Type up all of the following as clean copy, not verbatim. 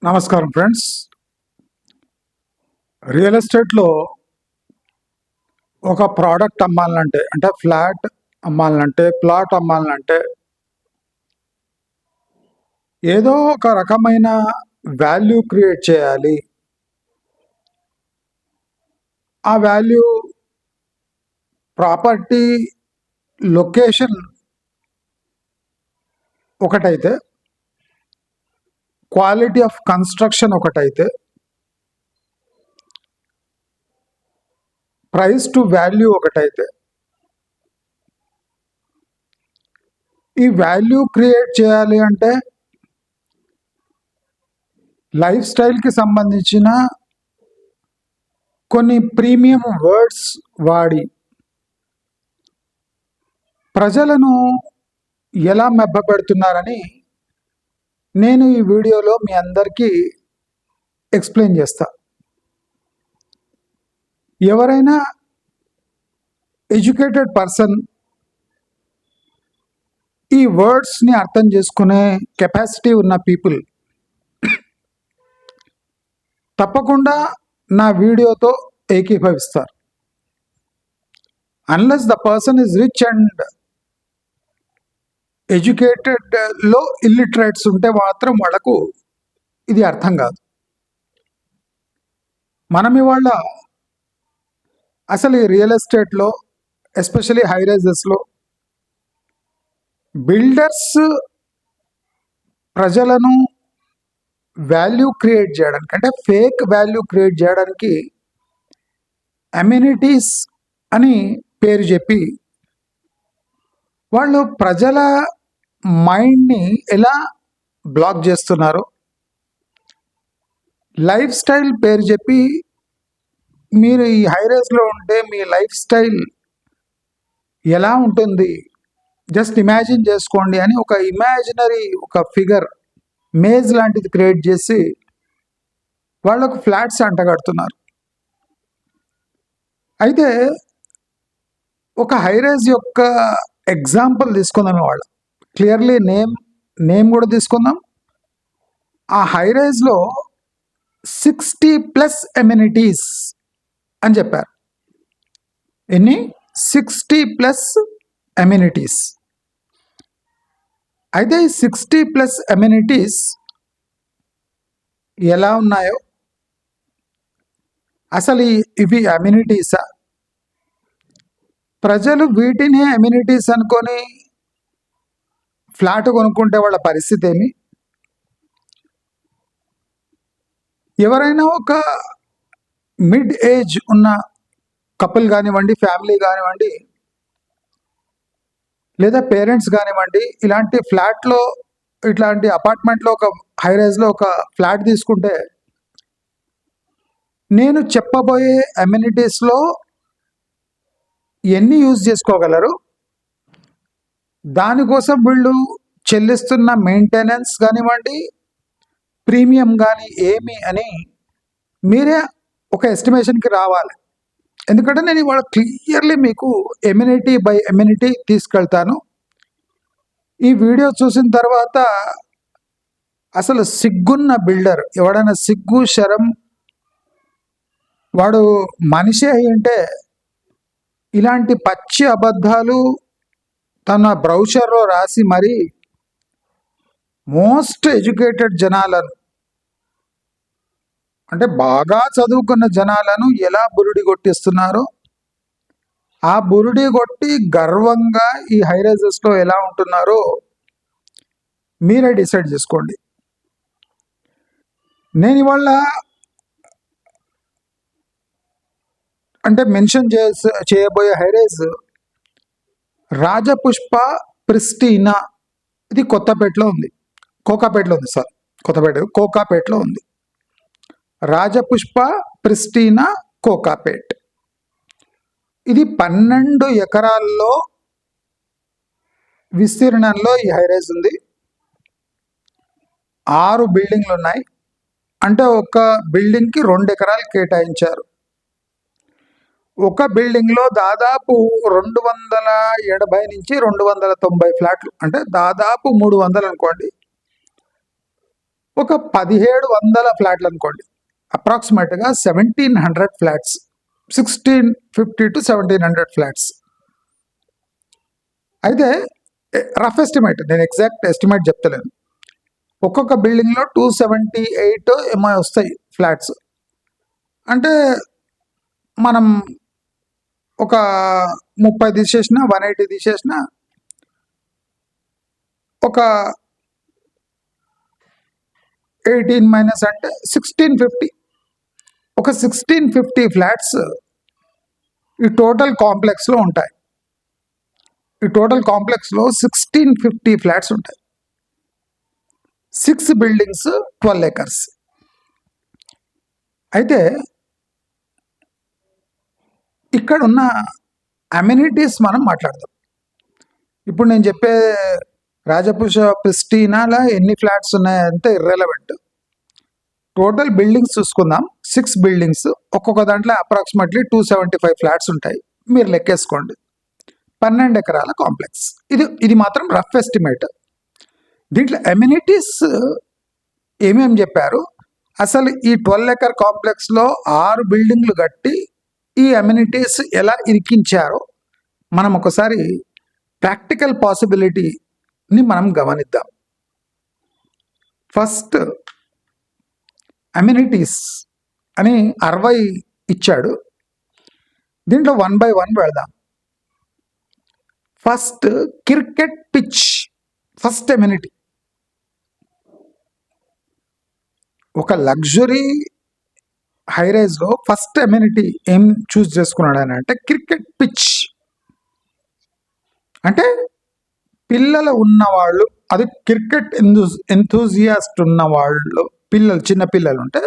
నమస్కారం friends. Real ఎస్టేట్లో ఒక ప్రోడక్ట్ అమ్మాలంటే, అంటే ఫ్లాట్ అమ్మాలంటే, ప్లాట్ అమ్మాలంటే ఏదో ఒక రకమైన వాల్యూ క్రియేట్ చేయాలి. ఆ వాల్యూ ప్రాపర్టీ లొకేషన్ ఒకటైతే, క్వాలిటీ ఆఫ్ కన్స్ట్రక్షన్ ఒకటైతే, ప్రైస్ టు వాల్యూ ఒకటైతే, ఈ వాల్యూ క్రియేట్ చేయాలి అంటే లైఫ్ స్టైల్కి సంబంధించిన కొన్ని ప్రీమియం వర్డ్స్ వాడి ప్రజలను ఎలా మెబ్బపెడుతున్నారని నేను ఈ వీడియోలో మీ అందరికీ ఎక్స్ప్లెయిన్ చేస్తా. ఎవరైనా ఎడ్యుకేటెడ్ పర్సన్ ఈ వర్డ్స్ని అర్థం చేసుకునే కెపాసిటీ ఉన్న పీపుల్ తప్పకుండా నా వీడియోతో ఏకీభవిస్తారు. Unless the person is rich and ఎడ్యుకేటెడ్లో ఇల్లిటరేట్స్ ఉంటే మాత్రం వాళ్ళకు ఇది అర్థం కాదు. మనం ఇవాళ అసలు ఈ రియల్ ఎస్టేట్లో, ఎస్పెషలీ హైరైజెస్లో బిల్డర్స్ ప్రజలను వాల్యూ క్రియేట్ చేయడానికి, అంటే ఫేక్ వాల్యూ క్రియేట్ చేయడానికి అమ్యూనిటీస్ అని పేరు చెప్పి వాళ్ళు ప్రజల మైండ్ని ఎలా బ్లాక్ చేస్తున్నారు, లైఫ్ స్టైల్ పేరు చెప్పి మీరు ఈ హైరేజ్లో ఉంటే మీ లైఫ్ స్టైల్ ఎలా ఉంటుంది జస్ట్ ఇమాజిన్ చేసుకోండి అని ఒక ఇమాజినరీ ఒక ఫిగర్ మేజ్ లాంటిది క్రియేట్ చేసి వాళ్ళకు ఫ్లాట్స్ అంటగడుతున్నారు. అయితే ఒక హైరేజ్ యొక్క ఎగ్జాంపుల్ తీసుకుందాం. ఇవాళ క్లియర్లీ నేమ్ కూడా తీసుకుందాం. ఆ హైరేజ్లో 60+ ఎమ్యూనిటీస్ అని చెప్పారు. ఎన్ని? 60+ ఎమ్యూనిటీస్. అయితే ఈ 60+ ఎమ్యూనిటీస్ ఎలా ఉన్నాయో, అసలు ఇవి అమ్యూనిటీసా, ప్రజలు వీటిని అమ్యూనిటీస్ అనుకొని ఫ్లాట్ కొనుక్కుంటే వాళ్ళ పరిస్థితి ఏమి, ఎవరైనా ఒక మిడ్ ఏజ్ ఉన్న కపుల్ కానివ్వండి, ఫ్యామిలీ కానివ్వండి, లేదా పేరెంట్స్ కానివ్వండి, ఇలాంటి ఫ్లాట్లో, ఇట్లాంటి అపార్ట్మెంట్లో, ఒక హైరైజ్లో ఒక ఫ్లాట్ తీసుకుంటే నేను చెప్పబోయే అమ్యూనిటీస్లో ఎన్ని యూజ్ చేసుకోగలరు, దానికోసం వీళ్ళు చెల్లిస్తున్న మెయింటెనెన్స్ కానివ్వండి, ప్రీమియం కానీ ఏమి అని మీరే ఒక ఎస్టిమేషన్కి రావాలి. ఎందుకంటే నేను ఇవాళ క్లియర్లీ మీకు ఎమ్యూనిటీ బై ఎమ్యూనిటీ తీసుకెళ్తాను. ఈ వీడియో చూసిన తర్వాత అసలు సిగ్గున్న బిల్డర్, ఎవడైనా సిగ్గు శరం వాడు మనిషి అయి ఉంటే ఇలాంటి పచ్చి అబద్ధాలు తన బ్రౌచర్లో రాసి మరీ మోస్ట్ ఎడ్యుకేటెడ్ జనాలను, అంటే బాగా చదువుకున్న జనాలను ఎలా బురుడి కొట్టిస్తున్నారో, ఆ బురుడి కొట్టి గర్వంగా ఈ హైరైజెస్లో ఎలా ఉంటున్నారో మీరే డిసైడ్ చేసుకోండి. నేను ఇవాళ అంటే మెన్షన్ చేయబోయే హైరైజ్ రాజపుష్ప ప్రిస్టీనా. ఇది కోకాపేటలో ఉంది. కోకాపేటలో ఉంది. రాజపుష్ప ప్రిస్టీనా కోకాపేట్. ఇది 12 ఎకరాల్లో విస్తీర్ణంలో ఈ హైరైజ్ ఉంది. 6 బిల్డింగ్లు ఉన్నాయి. అంటే ఒక బిల్డింగ్కి 2 ఎకరాలు కేటాయించారు. ఒక బిల్డింగ్లో దాదాపు 280 నుంచి 290 ఫ్లాట్లు, అంటే దాదాపు 300 అనుకోండి. ఒక 1700 ఫ్లాట్లు అనుకోండి, అప్రాక్సిమేట్గా 1700 ఫ్లాట్స్, 1650 to 1700 ఫ్లాట్స్. అయితే రఫ్ ఎస్టిమేట్, నేను ఎగ్జాక్ట్ ఎస్టిమేట్ చెప్తలేను. ఒక్కొక్క బిల్డింగ్లో 278 ఏమో వస్తాయి ఫ్లాట్స్. అంటే మనం ఒక 30 తీసేసిన, 180 తీసేసిన, ఒక 18 మైనస్ అంటే 1650. ఒక 1650 ఫ్లాట్స్ ఈ టోటల్ కాంప్లెక్స్లో ఉంటాయి. ఈ టోటల్ కాంప్లెక్స్లో 1650 ఫ్లాట్స్ ఉంటాయి. 6 బిల్డింగ్స్, 12 acres. అయితే ఇక్కడ ఉన్న అమ్యూనిటీస్ మనం మాట్లాడదాం. ఇప్పుడు నేను చెప్పే రాజపుష ప్రిస్టీనాలా ఎన్ని ఫ్లాట్స్ ఉన్నాయంటే ఇర్రెలవెంట్. టోటల్ బిల్డింగ్స్ చూసుకుందాం. 6 బిల్డింగ్స్, ఒక్కొక్క దాంట్లో అప్రాక్సిమేట్లీ 275 ఫ్లాట్స్ ఉంటాయి. మీరు లెక్కేసుకోండి. 12 ఎకరాల కాంప్లెక్స్. ఇది మాత్రం రఫ్ ఎస్టిమేట్. దీంట్లో అమ్యూనిటీస్ ఏమేమి చెప్పారు, అసలు ఈ 12 acre కాంప్లెక్స్లో 6 బిల్డింగ్లు కట్టి ఈ అమ్యూనిటీస్ ఎలా ఇరికించారో మనం ఒకసారి ప్రాక్టికల్ పాసిబిలిటీని మనం గమనిద్దాం. ఫస్ట్ అమ్యూనిటీస్ అని 60 ఇచ్చాడు. దీంట్లో 1 by 1 వెళదాం. First cricket pitch, first amenity. ఒక లగ్జరీ హైరైజ్లో ఫస్ట్ అమ్యూనిటీ ఏం చూస్ చేసుకున్నాడు అని అంటే క్రికెట్ పిచ్. అంటే పిల్లలు ఉన్నవాళ్ళు, అది క్రికెట్ ఎంతూజియాస్ట్ ఉన్న వాళ్ళు, చిన్న పిల్లలు ఉంటే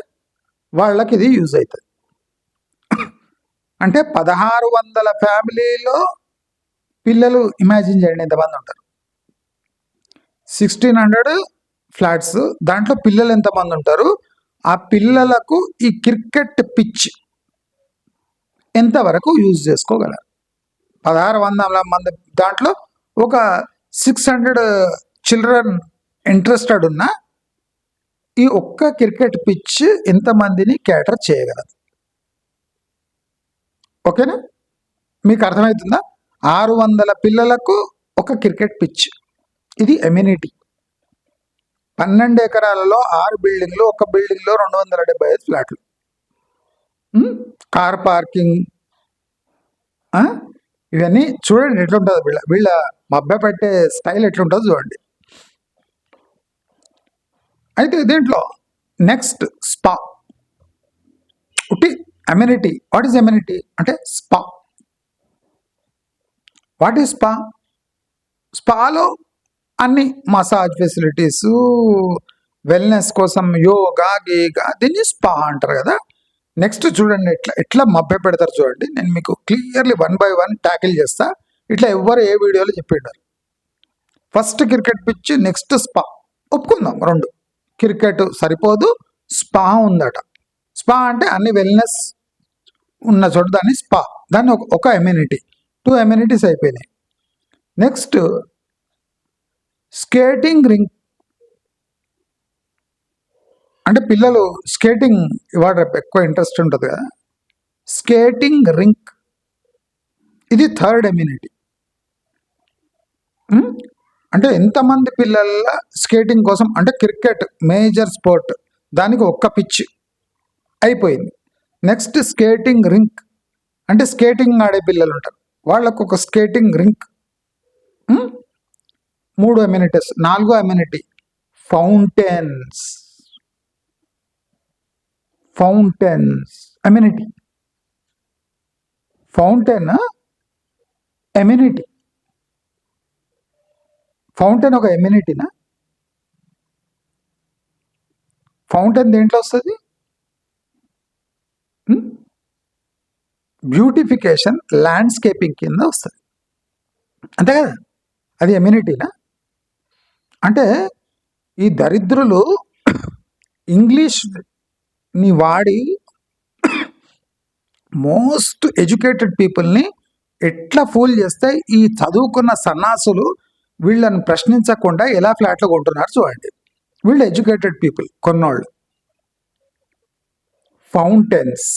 వాళ్ళకి ఇది యూజ్ అవుతుంది. అంటే 1600 ఫ్యామిలీలో పిల్లలు ఇమాజిన్ చేయండి ఎంతమంది ఉంటారు. 1600 ఫ్లాట్స్, దాంట్లో పిల్లలు ఎంతమంది ఉంటారు, ఆ పిల్లలకు ఈ క్రికెట్ పిచ్ ఎంతవరకు యూజ్ చేసుకోగలరు. 1600 మంది దాంట్లో ఒక 600 చిల్డ్రన్ ఇంట్రెస్టెడ్ ఉన్న ఈ ఒక్క క్రికెట్ పిచ్ ఎంతమందిని క్యాటర్ చేయగలదు. ఓకేనా, మీకు అర్థమవుతుందా? 600 పిల్లలకు ఒక క్రికెట్ పిచ్, ఇది అమ్యూనిటీ. 12 ఎకరాలలో 6 బిల్డింగ్లు, ఒక బిల్డింగ్లో 275 ఫ్లాట్లు, కార్ పార్కింగ్, ఇవన్నీ చూడండి ఎట్లుంటుంది. వీళ్ళ మభ్య పెట్టే స్టైల్ ఎట్లుంటుందో చూడండి. అయితే దీంట్లో next spa, amenity. What is amenity అంటే స్పా. What is spa? స్పాలో అన్ని మసాజ్ ఫెసిలిటీస్, వెల్నెస్ కోసం యోగా, గీగా, దీన్ని స్పా అంటారు కదా. నెక్స్ట్ చూడండి ఎట్లా మభ్య పెడతారు చూడండి. నేను మీకు క్లియర్లీ 1 by 1 ట్యాకిల్ చేస్తా. ఇట్లా ఎవరు ఏ వీడియోలో చెప్పిండారు. First cricket pitch, next spa. ఒప్పుకుందాం, 2. క్రికెట్ సరిపోదు, స్పా ఉందట. స్పా అంటే అన్ని వెల్నెస్ ఉన్న చోట దాన్ని స్పా, దాన్ని ఒక అమ్యూనిటీ. 2 అమ్యూనిటీస్ అయిపోయినాయి. Next skating ring. అంటే పిల్లలు స్కేటింగ్ ఇవాళ ఎక్కువ ఇంట్రెస్ట్ ఉంటుంది కదా. స్కేటింగ్ రింక్, ఇది 3rd అమ్యూనిటీ. అంటే ఎంతమంది పిల్లల స్కేటింగ్ కోసం, అంటే క్రికెట్ మేజర్ స్పోర్ట్, దానికి ఒక్క పిచ్ అయిపోయింది. నెక్స్ట్ స్కేటింగ్ రింక్, అంటే స్కేటింగ్ ఆడే పిల్లలు ఉంటారు, వాళ్ళకు ఒక స్కేటింగ్ రింక్. 3 అమ్యూనిటీస్. 4వ amenity fountains. Amenity. Fountain amenity. Fountain ఒక అమ్యూనిటీనా? ఫౌంటైన్ దేంట్లో వస్తుంది? బ్యూటిఫికేషన్, ల్యాండ్స్కేపింగ్ కింద వస్తుంది, అంతే కదా. అది అమ్యూనిటీనా? అంటే ఈ దరిద్రులు ఇంగ్లీష్ని వాడి మోస్ట్ ఎడ్యుకేటెడ్ పీపుల్ని ఎట్లా ఫూల్ చేస్తే ఈ చదువుకున్న సన్నాసులు వీళ్ళని ప్రశ్నించకుండా ఎలా ఫ్లాట్లు కొంటున్నారు చూడండి. వీళ్ళు ఎడ్యుకేటెడ్ పీపుల్ కొన్నోళ్ళు. Fountains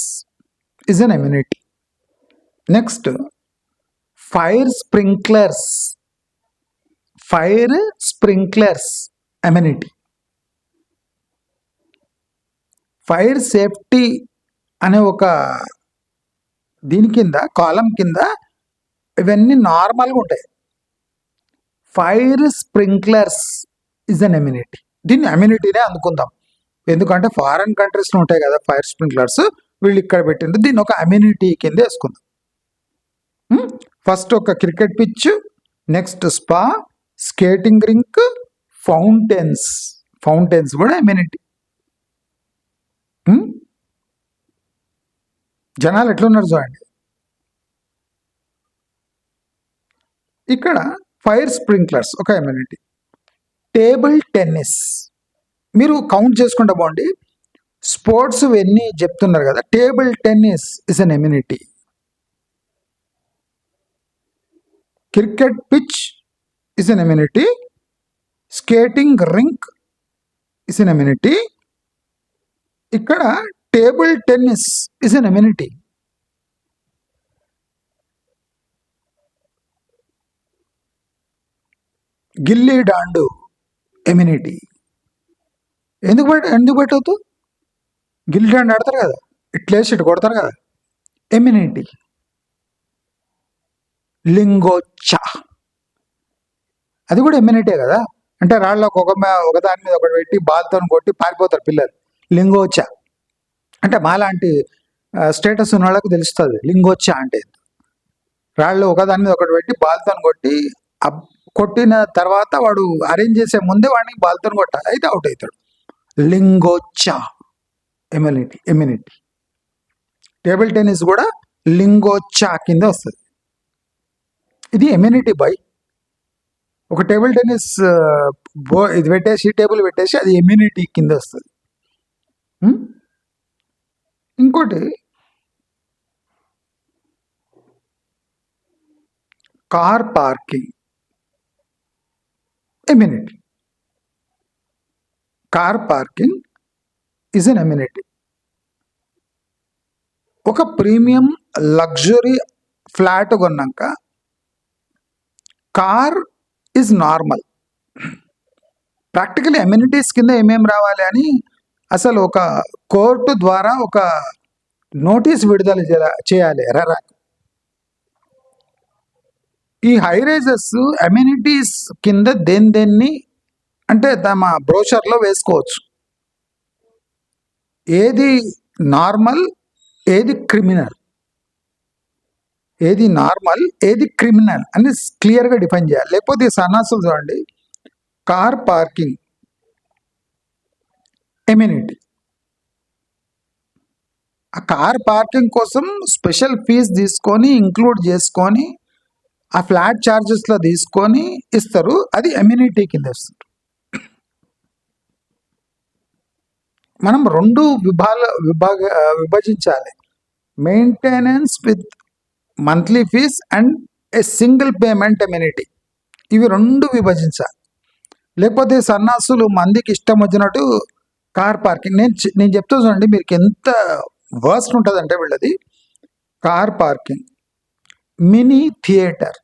is an amenity. Next fire sprinklers. Fire sprinklers amenity. Fire safety అనే ఒక దీని కింద కాలం కింద ఇవన్నీ నార్మల్గా ఉంటాయి. Fire sprinklers is an amenity. దీన్ని ఎమ్యూనిటీనే అందుకుందాం, ఎందుకంటే ఫారెన్ కంట్రీస్లో ఉంటాయి కదా ఫైర్ స్ప్రింక్లర్స్, వీళ్ళు ఇక్కడ పెట్టింది, దీన్ని ఒక ఎమ్యూనిటీ కింద వేసుకుందాం. ఫస్ట్ ఒక cricket pitch, next spa, skating rink, fountains. Fountains కూడా ఎమ్యూనిటీ. జనాలు ఎట్లున్నారు చూడండి. ఇక్కడ ఫైర్ స్ప్రింక్లర్స్ ఒక ఎమ్యూనిటీ. టేబుల్ టెన్నిస్ మీరు కౌంట్ చేసుకుంటే బాగుండి, స్పోర్ట్స్ ఎన్ని చెప్తున్నారు కదా, table tennis is an amenity. Cricket pitch is an amenity. Skating rink is an amenity. ఇక్కడ table tennis is an amenity. Gilli danda amenity. ఎందుకు పెట్టవద్దు? గిల్లీ డాండు ఆడతారు కదా, ఇట్లేసి ఇటు కొడతారు కదా, ఎమ్యూనిటీ. లింగోచ్చా అది కూడా ఎమ్యూనిటీ కదా, అంటే రాళ్ళకు ఒకదాని మీద ఒకటి పెట్టి బాల్తో కొట్టి పారిపోతారు పిల్లలు. లింగోచ్చా అంటే మాలాంటి స్టేటస్ ఉన్న వాళ్ళకు తెలుస్తుంది లింగోచ్చా అంటే. రాళ్ళు ఒకదాని మీద ఒకటి పెట్టి బాల్తో కొట్టి కొట్టిన తర్వాత వాడు అరేంజ్ చేసే ముందే వాడిని బాల్తో కొట్టాలి, అయితే అవుట్ అవుతాడు. లింగోచ్చా ఎమ్యూనిటీ. టేబుల్ టెన్నిస్ కూడా లింగోచ్చా కింద వస్తుంది. ఇది ఎమ్యూనిటీ బై. ఒక టేబుల్ టెన్నిస్ ఇది పెట్టేసి టేబుల్ పెట్టేసి అది ఎమ్యూనిటీ కింద వస్తుంది. ఇంకోటి car parking ఎమ్యూనిటీ. Car parking is an ఎమ్యూనిటీ. ఒక ప్రీమియం లగ్జరీ ఫ్లాట్ కొన్నాక car is normal. Practical amenities కింద ఏమేమి రావాలి అని అసలు ఒక కోర్టు ద్వారా ఒక నోటీస్ విడుదల చేయాలి ఎర్రరా. ఈ హై రైజెస్ ఎమ్యూనిటీస్ కింద దేన్ని అంటే తమ బ్రోషర్లో వేసుకోవచ్చు. ఏది నార్మల్, ఏది క్రిమినల్, ఏది నార్మల్, ఏది క్రిమినల్ అని క్లియర్గా డిఫైన్ చేయాలి. లేకపోతే ఈ సన్నాసులు చూడండి, కార్ పార్కింగ్ ఎమ్యూనిటీ. ఆ కార్ పార్కింగ్ కోసం స్పెషల్ ఫీజు తీసుకొని ఇంక్లూడ్ చేసుకొని ఆ ఫ్లాట్ ఛార్జెస్లో తీసుకొని ఇస్తారు, అది ఎమ్యూనిటీ కింద ఇస్తారు. మనం రెండు విభజించాలి, maintenance with monthly fees and a single payment amenity. ఇవి రెండు విభజించాలి. లేకపోతే సన్నాసులు మందికి ఇష్టం వచ్చినట్టు కార్ పార్కింగ్. నేను చెప్తా చూడండి, మీకు ఎంత వర్స్ట్ ఉంటుందంటే వీళ్ళది. Car parking, mini theatre.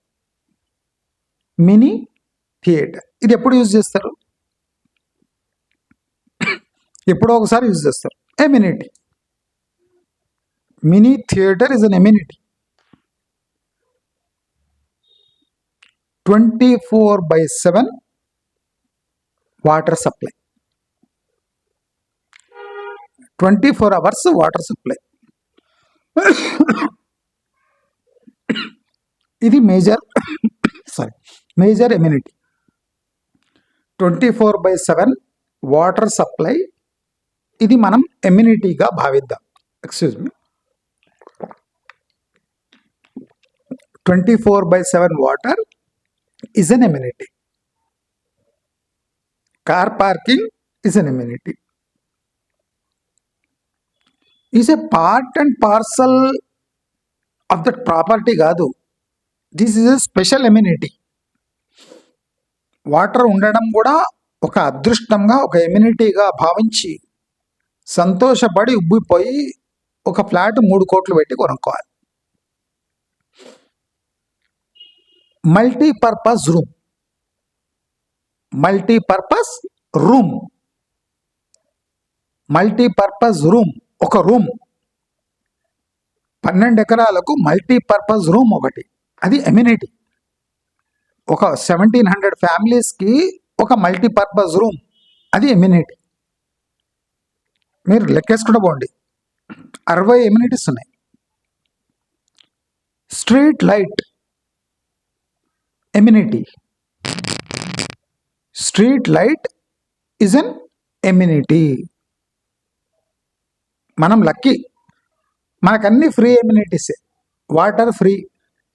ఇది ఎప్పుడు యూజ్ చేస్తారు? ఎప్పుడో ఒకసారి యూజ్ చేస్తారు. Amenity. Mini theatre is an amenity. 24/7 water supply. 24 hours water supply. ఇది మేజర్ ఎమ్యూనిటీ. 24/7 వాటర్ సప్లై, ఇది మనం ఎమ్యూనిటీగా భావిద్దాం. Excuse me. 24/7 water is an amenity. Car parking is an amenity. Is a part and parcel of that property కాదు. This is a special amenity. Water ఉండడం కూడా ఒక అదృష్టంగా, ఒక ఎమ్యూనిటీగా భావించి సంతోషపడి ఉబ్బిపోయి ఒక ఫ్లాట్ 3 కోట్లు పెట్టి కొనుక్కోవాలి. Multipurpose room, multipurpose room, multipurpose room, ఒక రూమ్ 12 ఎకరాలకు మల్టీపర్పస్ రూమ్ ఒకటి, అది ఎమ్యూనిటీ. ఒక 1700 ఫ్యామిలీస్కి ఒక మల్టీపర్పస్ రూమ్, అది ఎమ్యూనిటీ. మీరు లెక్కేసుకుంటూ పోండి, 60 ఎమ్యూనిటీస్ ఉన్నాయి. Street light amenity, street light is an amenity. మనం లక్కీ, మనకన్నీ ఫ్రీ ఎమ్యూనిటీసే. Water free,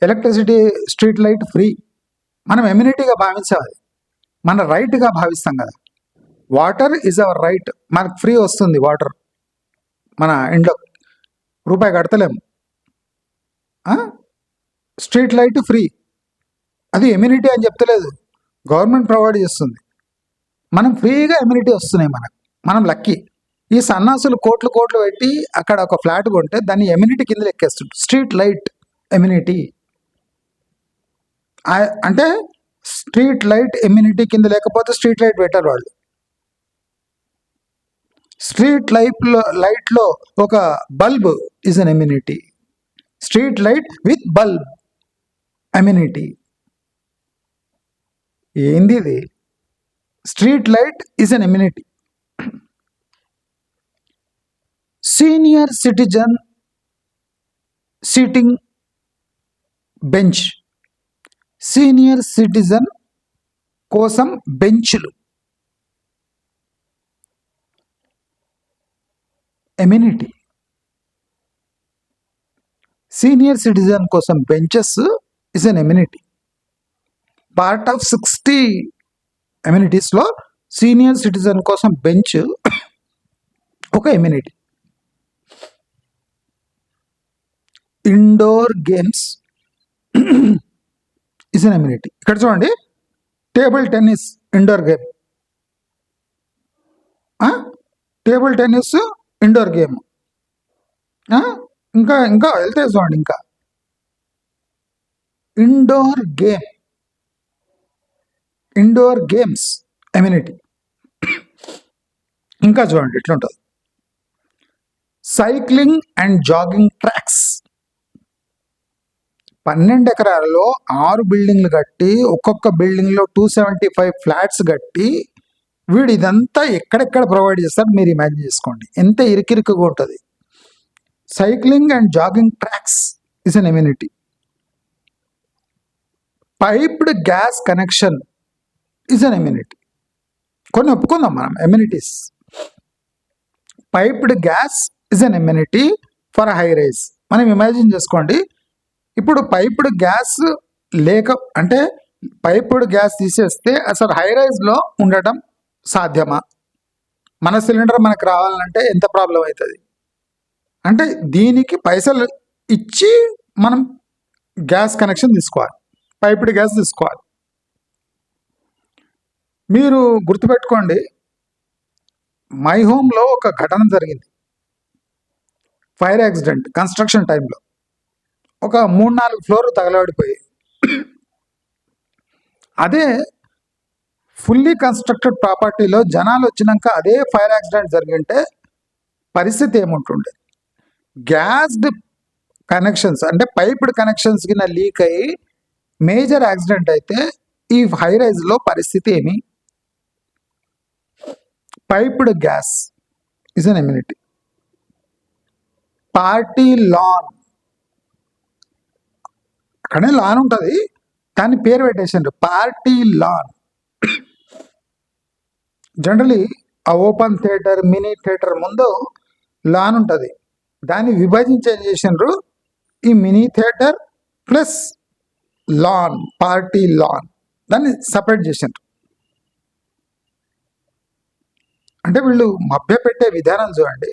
electricity, street light free. మనం ఎమ్యూనిటీగా భావించాలి, మన రైట్గా భావిస్తాం కదా. వాటర్ ఈజ్ అవర్ రైట్, మనకు ఫ్రీ వస్తుంది వాటర్, మన ఇంట్లో రూపాయి కడతలేము. స్ట్రీట్ లైట్ ఫ్రీ, అది ఎమ్యూనిటీ అని చెప్తలేదు, గవర్నమెంట్ ప్రొవైడ్ చేస్తుంది. మనం ఫ్రీగా ఎమ్యూనిటీ వస్తున్నాయి మనకు, మనం లక్కీ. ఈ సన్నాసులు కోట్లు కోట్లు పెట్టి అక్కడ ఒక ఫ్లాట్ కొంటే దాన్ని ఎమ్యూనిటీ కింద లెక్కేస్తుంది. స్ట్రీట్ లైట్ ఎమ్యూనిటీ అంటే స్ట్రీట్ లైట్ ఎమ్యూనిటీ కింద లేకపోతే స్ట్రీట్ లైట్ పెట్టారు వాళ్ళు. స్ట్రీట్ లైట్లో ఒక bulb is an amenity. Street light with bulb amenity. ఏంది ఇది? Street light is an amenity. Senior citizen seating bench, senior citizen కోసం బెంచ్లు ఎమ్యూనిటీ. సీనియర్ సిటిజన్ కోసం benches is an amenity. Part of 60 ఎమ్యూనిటీస్లో సీనియర్ సిటిజన్ కోసం bench ఒక amenity. Indoor games is an amenity. ఇక్కడ చూడండి, table tennis indoor game, table tennis indoor game. ఇంకా ఇంకా వెళ్తే చూడండి, ఇంకా ఇండోర్ గేమ్, ఇండోర్ గేమ్స్ ఎమ్యూనిటీ. ఇంకా చూడండి ఎట్లుంటుంది, సైక్లింగ్ అండ్ జాగింగ్ ట్రాక్స్. 12 ఎకరాలలో 6 బిల్డింగ్లు కట్టి, ఒక్కొక్క బిల్డింగ్లో 275 ఫ్లాట్స్ కట్టి, వీడు ఇదంతా ఎక్కడెక్కడ ప్రొవైడ్ చేస్తారు మీరు ఇమాజిన్ చేసుకోండి, ఎంత ఇరికిరికిగా ఉంటుంది. Cycling and jogging tracks is an amenity. Piped gas connection is an amenity. కొన్ని ఒప్పుకుందాం మనం amenities. Piped gas is an amenity for high rise. మనం ఇమాజిన్ చేసుకోండి, ఇప్పుడు పైప్డ్ గ్యాస్ లేక అంటే పైప్డ్ గ్యాస్ తీసేస్తే అసలు హై రైజ్లో ఉండటం సాధ్యమా? మన సిలిండర్ మనకు రావాలంటే ఎంత ప్రాబ్లం అవుతుంది? అంటే దీనికి పైసలు ఇచ్చి మనం గ్యాస్ కనెక్షన్ తీసుకోవాలి, పైప్డ్ గ్యాస్ తీసుకోవాలి. మీరు గుర్తుపెట్టుకోండి, మై హోమ్లో ఒక ఘటన జరిగింది, ఫైర్ యాక్సిడెంట్ కన్స్ట్రక్షన్ టైంలో. ఒక 3-4 ఫ్లోర్లు తగలబడిపోయి, అదే ఫుల్లీ కన్స్ట్రక్టెడ్ ప్రాపర్టీలో జనాలు వచ్చినాక అదే ఫైర్ యాక్సిడెంట్ జరిగింటే పరిస్థితి ఏముంటుండే? గ్యాస్డ్ కనెక్షన్స్ అంటే పైప్డ్ కనెక్షన్స్ కింద లీక్ అయ్యి మేజర్ యాక్సిడెంట్ అయితే ఈ హై రైజ్లో పరిస్థితి ఏమి? Piped gas is an amenity. Party lawn, అక్కడే లాన్ ఉంటుంది, దాని పేరు పెట్టేసారు పార్టీ లాన్. జనరలీ ఆ ఓపెన్ థియేటర్, మినీ థియేటర్ ముందు లాన్ ఉంటుంది, దాన్ని విభజించి ఏం చేసినారు, ఈ mini theatre plus lawn, party lawn, దాన్ని సపరేట్ చేసినారు. అంటే వీళ్ళు మభ్య పెట్టే విధానం చూడండి.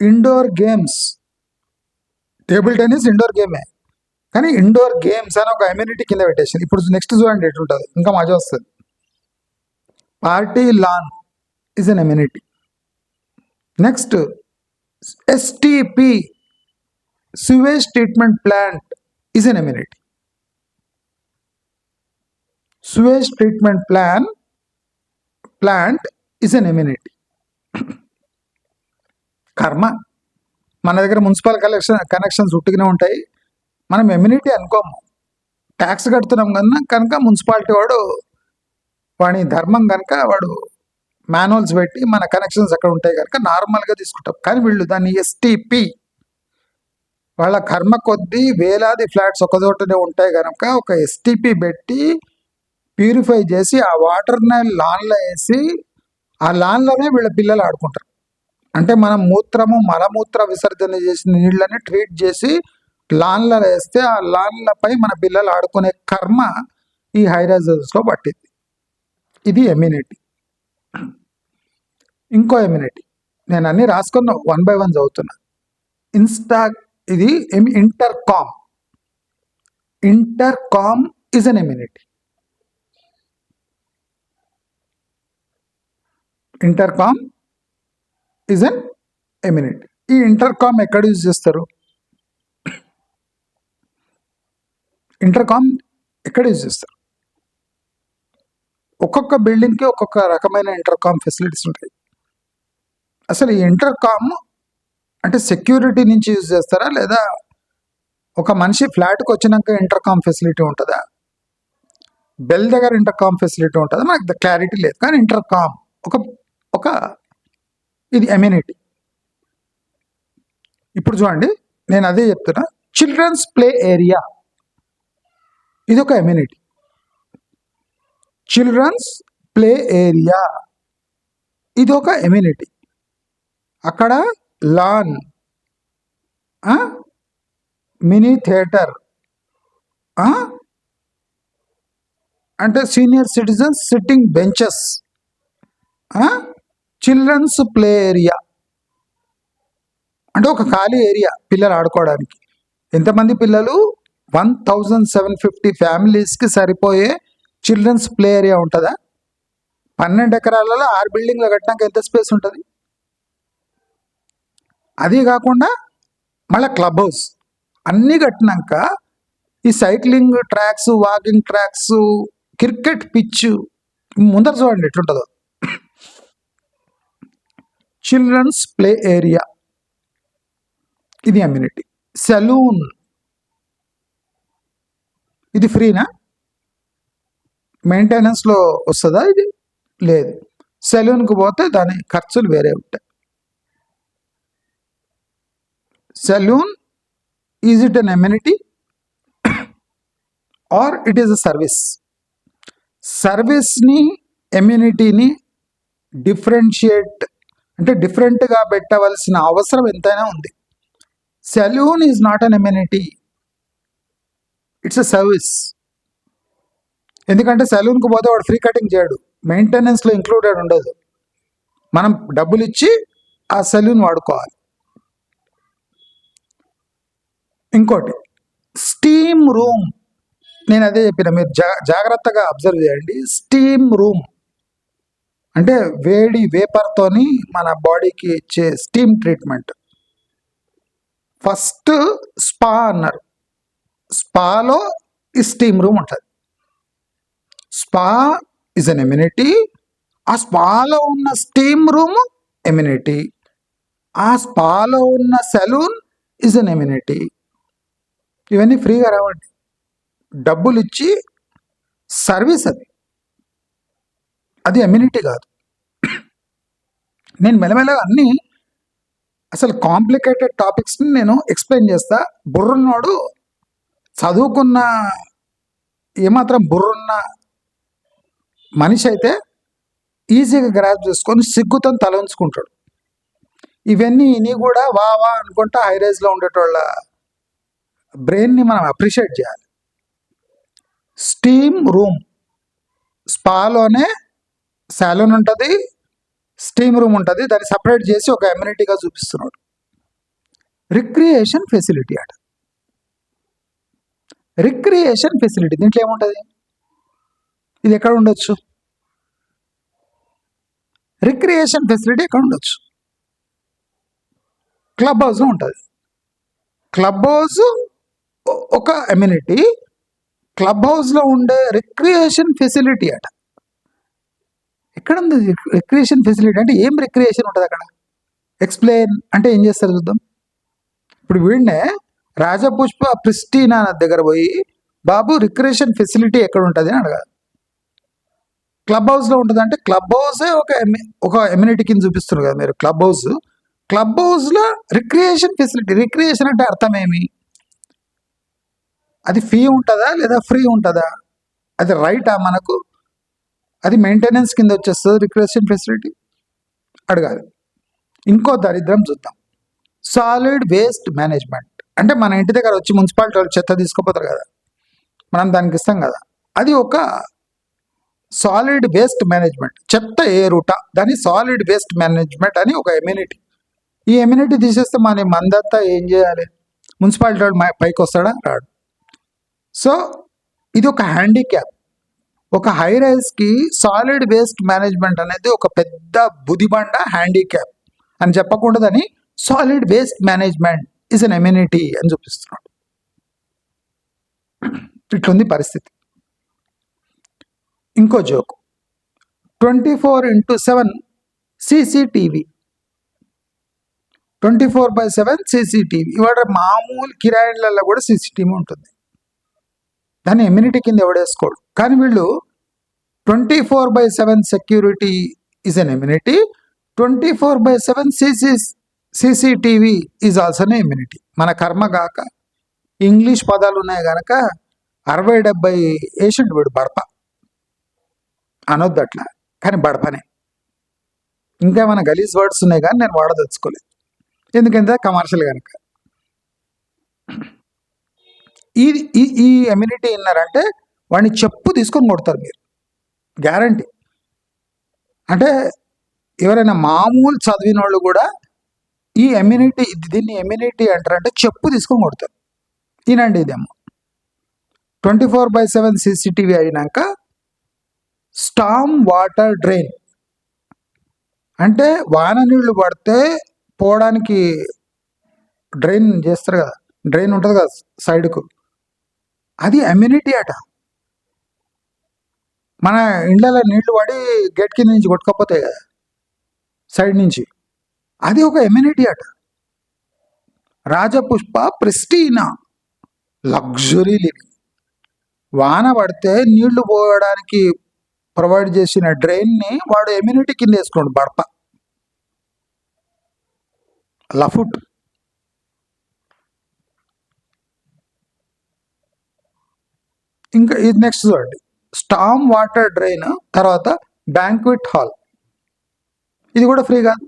Indoor games, table tennis indoor గేమే, కానీ ఇండోర్ గేమ్స్ అని ఒక ఎమ్యూనిటీ కింద పెట్టేసింది. ఇప్పుడు నెక్స్ట్ చూడండి ఎట్లుంటుంది, ఇంకా మజా వస్తుంది. Party lawn is an amenity. Next, STP, sewage treatment plant, is an amenity. Sewage treatment plant is an amenity. కర్మ, మన దగ్గర మున్సిపల్ కనెక్షన్స్ ఉట్టుగానే ఉంటాయి, మనం ఎమ్యూనిటీ అనుకోము. ట్యాక్స్ కడుతున్నాం కనుక మున్సిపాలిటీ వాడి ధర్మం కనుక వాడు మాన్యువల్స్ పెట్టి మన కనెక్షన్స్ అక్కడ ఉంటాయి కనుక నార్మల్గా తీసుకుంటాం. కానీ వీళ్ళు దాన్ని STP, వాళ్ళ కర్మ కొద్దీ వేలాది ఫ్లాట్స్ ఒక చోటనే ఉంటాయి కనుక ఒక STP పెట్టి ప్యూరిఫై చేసి ఆ వాటర్ని లాన్లో వేసి ఆ లాన్లోనే వీళ్ళ పిల్లలు ఆడుకుంటారు. అంటే మనం మలమూత్ర విసర్జన చేసిన నీళ్ళని ట్రీట్ చేసి లాన్లో వేస్తే ఆ లాన్లపై మన పిల్లలు ఆడుకునే కర్మ ఈ హైరైజర్స్లో పట్టింది. ఇది ఎమ్యూనిటీ. ఇంకో ఎమ్యూనిటీ నేను అన్ని రాసుకున్న 1 by 1 చదువుతున్నా. ఇది intercom is an ఎమ్యూనిటీ. Intercom is an ఎమ్యూనిటీ. ఈ ఇంటర్కామ్ ఎక్కడ యూజ్ చేస్తారు? ఒక్కొక్క బిల్డింగ్కి ఒక్కొక్క రకమైన ఇంటర్కామ్ ఫెసిలిటీస్ ఉంటాయి. అసలు ఈ ఇంటర్కామ్ అంటే సెక్యూరిటీ నుంచి యూజ్ చేస్తారా, లేదా ఒక మనిషి ఫ్లాట్కి వచ్చినాక ఇంటర్కామ్ ఫెసిలిటీ ఉంటుందా, బెల్ దగ్గర ఇంటర్కామ్ ఫెసిలిటీ ఉంటుందా, నాకు క్లారిటీ లేదు. కానీ ఇంటర్కామ్ ఒక ఇది ఎమ్యూనిటీ. ఇప్పుడు చూడండి, నేను అదే చెప్తున్నా. చిల్డ్రన్స్ ప్లే ఏరియా ఇది ఒక ఎమ్యూనిటీ. చిల్డ్రన్స్ ప్లే ఏరియా ఇది ఒక ఎమ్యూనిటీ. అక్కడ లాన్, మినీ థియేటర్, అంటే senior citizens sitting benches, children's play area అంటే ఒక ఖాళీ ఏరియా పిల్లలు ఆడుకోవడానికి. ఎంతమంది పిల్లలు? 1750 ఫ్యామిలీస్కి సరిపోయే చిల్డ్రన్స్ ప్లే ఏరియా ఉంటుందా? 12 ఎకరాలలో 6 బిల్డింగ్లు కట్టినాక ఎంత స్పేస్ ఉంటుంది? అది కాకుండా మళ్ళీ క్లబ్ హౌస్ అన్నీ కట్టినాక ఈ cycling tracks, walking tracks, cricket pitch ముందర చూడండి ఎట్లుంటుందో. చిల్డ్రన్స్ ప్లే ఏరియా ఇది అమ్యూనిటీ. సెలూన్ ఇది ఫ్రీనా? మెయింటెనెన్స్లో వస్తుందా? ఇది లేదు. సెలూన్కి పోతే దాని ఖర్చులు వేరే ఉంటాయి. Saloon is it an amenity or it is a service? సర్వీస్ని, ఎమ్యూనిటీని డిఫరెన్షియేట్ అంటే డిఫరెంట్గా పెట్టవలసిన అవసరం ఎంతైనా ఉంది. Saloon is not an amenity, it's a service. ఎందుకంటే సెలూన్కి పోతే వాడు ఫ్రీ కటింగ్ చేయడు, మెయింటెనెన్స్లో ఇంక్లూడెడ్ ఉండదు. మనం డబ్బులు ఇచ్చి ఆ సెలూన్ వాడుకోవాలి. ఇంకోటి స్టీమ్ రూమ్. నేను అదే చెప్పిన, మీరు జాగ్రత్తగా అబ్జర్వ్ చేయండి. స్టీమ్ రూమ్ అంటే వేడి వేపర్తోని మన బాడీకి ఇచ్చే స్టీమ్ ట్రీట్మెంట్. ఫస్ట్ స్పా అన్నారు. స్పాలో ఈ స్టీమ్ రూమ్ ఉంటుంది. Spa is an ఎమ్యూనిటీ. ఆ స్పాలో ఉన్న స్టీమ్ రూమ్ ఎమ్యూనిటీ. ఆ స్పాలో ఉన్న సెలూన్ ఇస్ అన్ ఎమ్యూనిటీ. ఇవన్నీ ఫ్రీగా రావండి, డబ్బులు ఇచ్చి సర్వీస్. అది ఎమ్యూనిటీ కాదు. నేను మెల్లమెల్లగా అన్నీ అసలు కాంప్లికేటెడ్ టాపిక్స్ని నేను ఎక్స్ప్లెయిన్ చేస్తా. బుర్రున్నోడు, చదువుకున్న ఏమాత్రం బుర్రున్న మనిషి అయితే ఈజీగా గ్రాప్ చేసుకొని సిగ్గుతో తల ఉంచుకుంటాడు. ఇవన్నీ ఇని కూడా వా అనుకుంటా హైరైజ్లో ఉండేటోళ్ళ బ్రెయిన్ని మనం అప్రిషియేట్ చేయాలి. స్టీమ్ రూమ్, స్పాలోనే సాలూన్ ఉంటుంది, స్టీమ్ రూమ్ ఉంటుంది. దాన్ని సపరేట్ చేసి ఒక ఎమ్యూనిటీగా చూపిస్తున్నాడు. రిక్రియేషన్ ఫెసిలిటీ అట. రిక్రియేషన్ ఫెసిలిటీ దీంట్లో ఏముంటుంది? ఇది ఎక్కడ ఉండొచ్చు? రిక్రియేషన్ ఫెసిలిటీ ఎక్కడ ఉండొచ్చు? క్లబ్ హౌస్లో ఉంటుంది. క్లబ్ హౌస్ ఒక ఎమ్యూనిటీ, క్లబ్ హౌస్లో ఉండే రిక్రియేషన్ ఫెసిలిటీ అట. ఎక్కడ ఉంది రిక్రియేషన్ ఫెసిలిటీ? అంటే ఏం రిక్రియేషన్ ఉంటుంది అక్కడ? ఎక్స్ప్లెయిన్ అంటే ఏం చేస్తారు చూద్దాం. ఇప్పుడు వీడినే రాజపుష్ప ప్రిస్టీనా దగ్గర పోయి బాబు రిక్రియేషన్ ఫెసిలిటీ ఎక్కడ ఉంటుంది అని అడగాలి. క్లబ్ హౌస్లో ఉంటుంది అంటే క్లబ్ హౌసే ఒక ఎమ్యూనిటీ కింద చూపిస్తున్నారు కదా మీరు. క్లబ్ హౌస్లో రిక్రియేషన్ ఫెసిలిటీ. రిక్రియేషన్ అంటే అర్థం ఏమి? అది ఫీ ఉంటుందా లేదా ఫ్రీ ఉంటుందా? అది రైటా మనకు? అది మెయింటెనెన్స్ కింద వచ్చేస్తుంది రిక్రియేషన్ ఫెసిలిటీ? అడగాలి. ఇంకో దరిద్రం చూద్దాం. సాలిడ్ వేస్ట్ మేనేజ్మెంట్ అంటే మన ఇంటి దగ్గర వచ్చి మున్సిపాలిటీ వాళ్ళు చెత్త తీసుకుపోతారు కదా, మనం దానికి ఇస్తాం కదా, అది ఒక సాలిడ్ వేస్ట్ మేనేజ్మెంట్. చెత్త ఏరుట, దాన్ని సాలిడ్ వేస్ట్ మేనేజ్మెంట్ అని ఒక ఎమ్యూనిటీ. ఈ ఎమ్యూనిటీ తీసేస్తే మందంతా ఏం చేయాలి? మున్సిపాలిటీ వాడు పైకి వస్తాడా? రాడు. సో ఇది ఒక హ్యాండిక్యాప్. ఒక హై రైజ్కి సాలిడ్ వేస్ట్ మేనేజ్మెంట్ అనేది ఒక పెద్ద బుదిబండ హ్యాండిక్యాప్ అని చెప్పకూడదని solid waste management is an amenity అని చూపిస్తున్నాడు. ఇట్లుంది పరిస్థితి. ఇంకో జోక్, 24/7 CCTV. 24/7 CCTV. ఇవాళ మామూలు కిరాయిలలో కూడా CCTV ఉంటుంది. దాన్ని ఎమ్యూనిటీ కింద ఎవడేసుకోడు. కానీ వీళ్ళు 24/7 security is an amenity, 24/7 CCTV is also an ఎమ్యూనిటీ. మన కర్మ కాక ఇంగ్లీష్ పదాలు ఉన్నాయి కనుక 60-70 ఏషియంట్ వీడు బడప అనొద్దు అట్లా, కానీ బడపనే. ఇంకా మన గలీజ్ వర్డ్స్ ఉన్నాయి కానీ నేను వాడదలుచుకోలేదు, ఎందుకంటే కమర్షియల్ కనుక. ఈ ఎమ్యూనిటీ విన్నారంటే వాడిని చెప్పు తీసుకొని కొడతారు మీరు, గ్యారంటీ. అంటే ఎవరైనా మామూలు చదివిన వాళ్ళు కూడా ఈ ఎమ్యూనిటీ, దీన్ని ఎమ్యూనిటీ అంటారంటే చెప్పు తీసుకొని కొడతారు. ఈనండి ఇదేమో 24/7 CCTV అయినాక స్టామ్ వాటర్ డ్రైన్ అంటే వాన నీళ్లు పడితే పోవడానికి డ్రైన్ చేస్తారు కదా, డ్రైన్ ఉంటుంది కదా సైడ్కు, అది ఎమ్యూనిటీ అట. మన ఇండ్లలో నీళ్లు పడి గేట్ కింద నుంచి కొట్టుకపోతాయి కదా సైడ్ నుంచి, అది ఒక ఎమ్యూనిటీ అట. Rajapushpa Pristina luxury living. వాన పడితే నీళ్లు పోయడానికి ప్రొవైడ్ చేసిన డ్రైన్ని వాడు ఎమ్యూనిటీ కింద వేసుకోండి బడప. లఫుట్. ఇంకా ఇది నెక్స్ట్ చూడండి, స్టామ్ వాటర్ డ్రైన్, తర్వాత బ్యాంక్వెట్ హాల్. ఇది కూడా ఫ్రీ కాదు,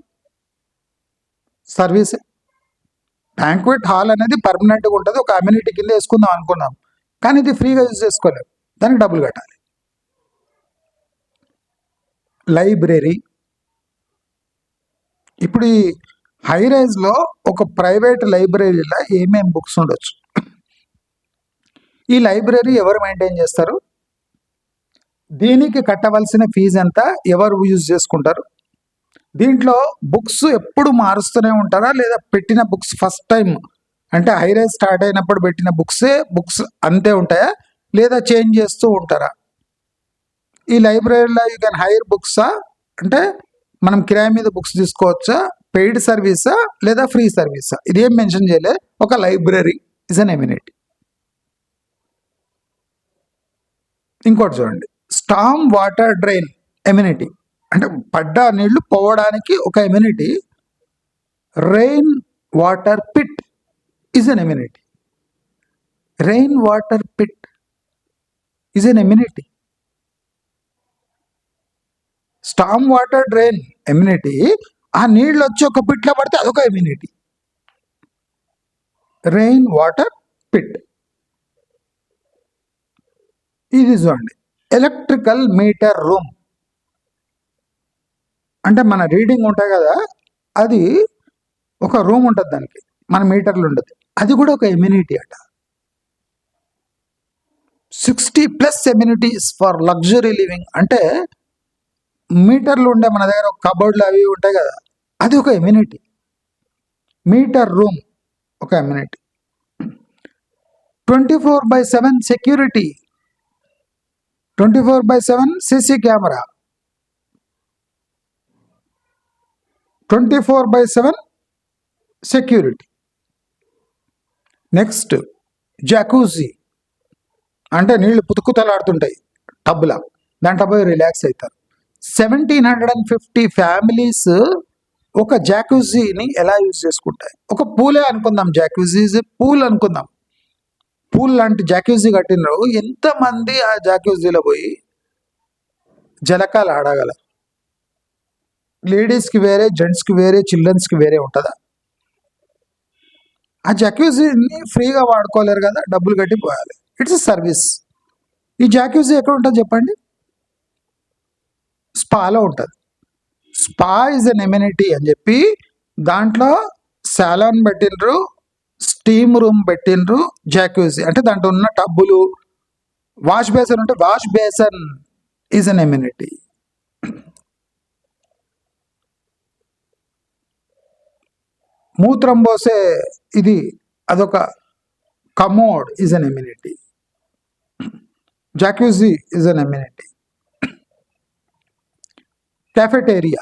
సర్వీసే. బ్యాంక్వెట్ హాల్ అనేది పర్మనెంట్గా ఉంటుంది, ఒక అమ్యూనిటీ కింద వేసుకుందాం అనుకున్నాం, కానీ ఇది ఫ్రీగా యూజ్ చేసుకోలేము, దానికి డబ్బులు కట్టాలి. లైబ్రరీ. ఇప్పుడు ఈ హై రైజ్లో ఒక ప్రైవేట్ లైబ్రరీలో ఏమేమి బుక్స్ ఉండొచ్చు? ఈ లైబ్రరీ ఎవరు మెయింటైన్ చేస్తారు? దీనికి కట్టవలసిన ఫీజు ఎంత? ఎవరు యూజ్ చేసుకుంటారు? దీంట్లో బుక్స్ ఎప్పుడు మారుస్తూనే ఉంటారా, లేదా పెట్టిన బుక్స్ ఫస్ట్ టైం అంటే హై రైజ్ స్టార్ట్ అయినప్పుడు పెట్టిన బుక్స్ అంతే ఉంటాయా, లేదా చేంజ్ చేస్తూ ఉంటారా? ఈ లైబ్రరీలో యూ కెన్ హైర్ బుక్సా, అంటే మనం కిరాయి మీద బుక్స్ తీసుకోవచ్చా, పెయిడ్ సర్వీసా లేదా ఫ్రీ సర్వీసా? ఇదేం మెన్షన్ చేయలే. ఒక లైబ్రరీ ఇస్ అన్ ఎమ్యూనిటీ. ఇంకోటి చూడండి, స్టామ్ వాటర్ డ్రైన్ ఎమ్యూనిటీ అంటే పడ్డ నీళ్లు పోవడానికి ఒక amenity. Rain water pit is an amenity. Rain water pit is an amenity. Storm water drain amenity, ఆ నీళ్ళు వచ్చి ఒక పిట్లో పడితే అదొక ఎమ్యూనిటీ. Rain water pit. ఇది చూడండి, ఎలక్ట్రికల్ మీటర్ రూమ్ అంటే మన రీడింగ్ ఉంటాయి కదా, అది ఒక రూమ్ ఉంటుంది, దానికి మన మీటర్లు ఉండదు, అది కూడా ఒక ఎమ్యూనిటీ అట. 60+ ఎమ్యూనిటీస్ ఫర్ లగ్జరీ లివింగ్ అంటే మీటర్లు ఉండే మన దగ్గర కబోర్డ్లు అవి ఉంటాయి కదా, అది ఒక ఎమ్యూనిటీ. మీటర్ రూమ్ ఒక amenity. 24/7 security, 24/7 CC camera, 24/7 security. Next jacuzzi, అంటే నీళ్లు పుతుకుతలాడుతుంటాయి టబ్బులా, దాంట్లో పోయి రిలాక్స్ అవుతారు. 1750 ఫ్యామిలీస్ ఒక జాకూజీని ఎలా యూజ్ చేసుకుంటాయి? ఒక పూలే అనుకుందాం, జాకూజీ పూల్ అనుకుందాం, పూల్ లాంటి జాకూజీ కట్టినారు. ఎంతమంది ఆ జాకూజీలో పోయి జలకాలు ఆడగలరు? లేడీస్కి వేరే, జెంట్స్కి వేరే, చిల్డ్రన్స్కి వేరే ఉంటుందా? ఆ జాకూజీని ఫ్రీగా వాడుకోలేరు కదా, డబ్బులు కట్టి పోయాలి. It's service. ఈ జాకూజీ ఎక్కడ ఉంటుంది చెప్పండి? స్పాలో ఉంటుంది. స్పా ఇస్ అన్ ఎమ్యూనిటీ అని చెప్పి దాంట్లో సాలాన్ పెట్టినరు, స్టీమ్ రూమ్ పెట్టినరు, జాకూజీ అంటే దాంట్లో ఉన్న టబ్బులు, వాష్ బేసన్ ఉంటే wash basin is an amenity. మూత్రం పోసే ఇది అదొక commode is an amenity. Jacuzzi is an amenity. Cafeteria,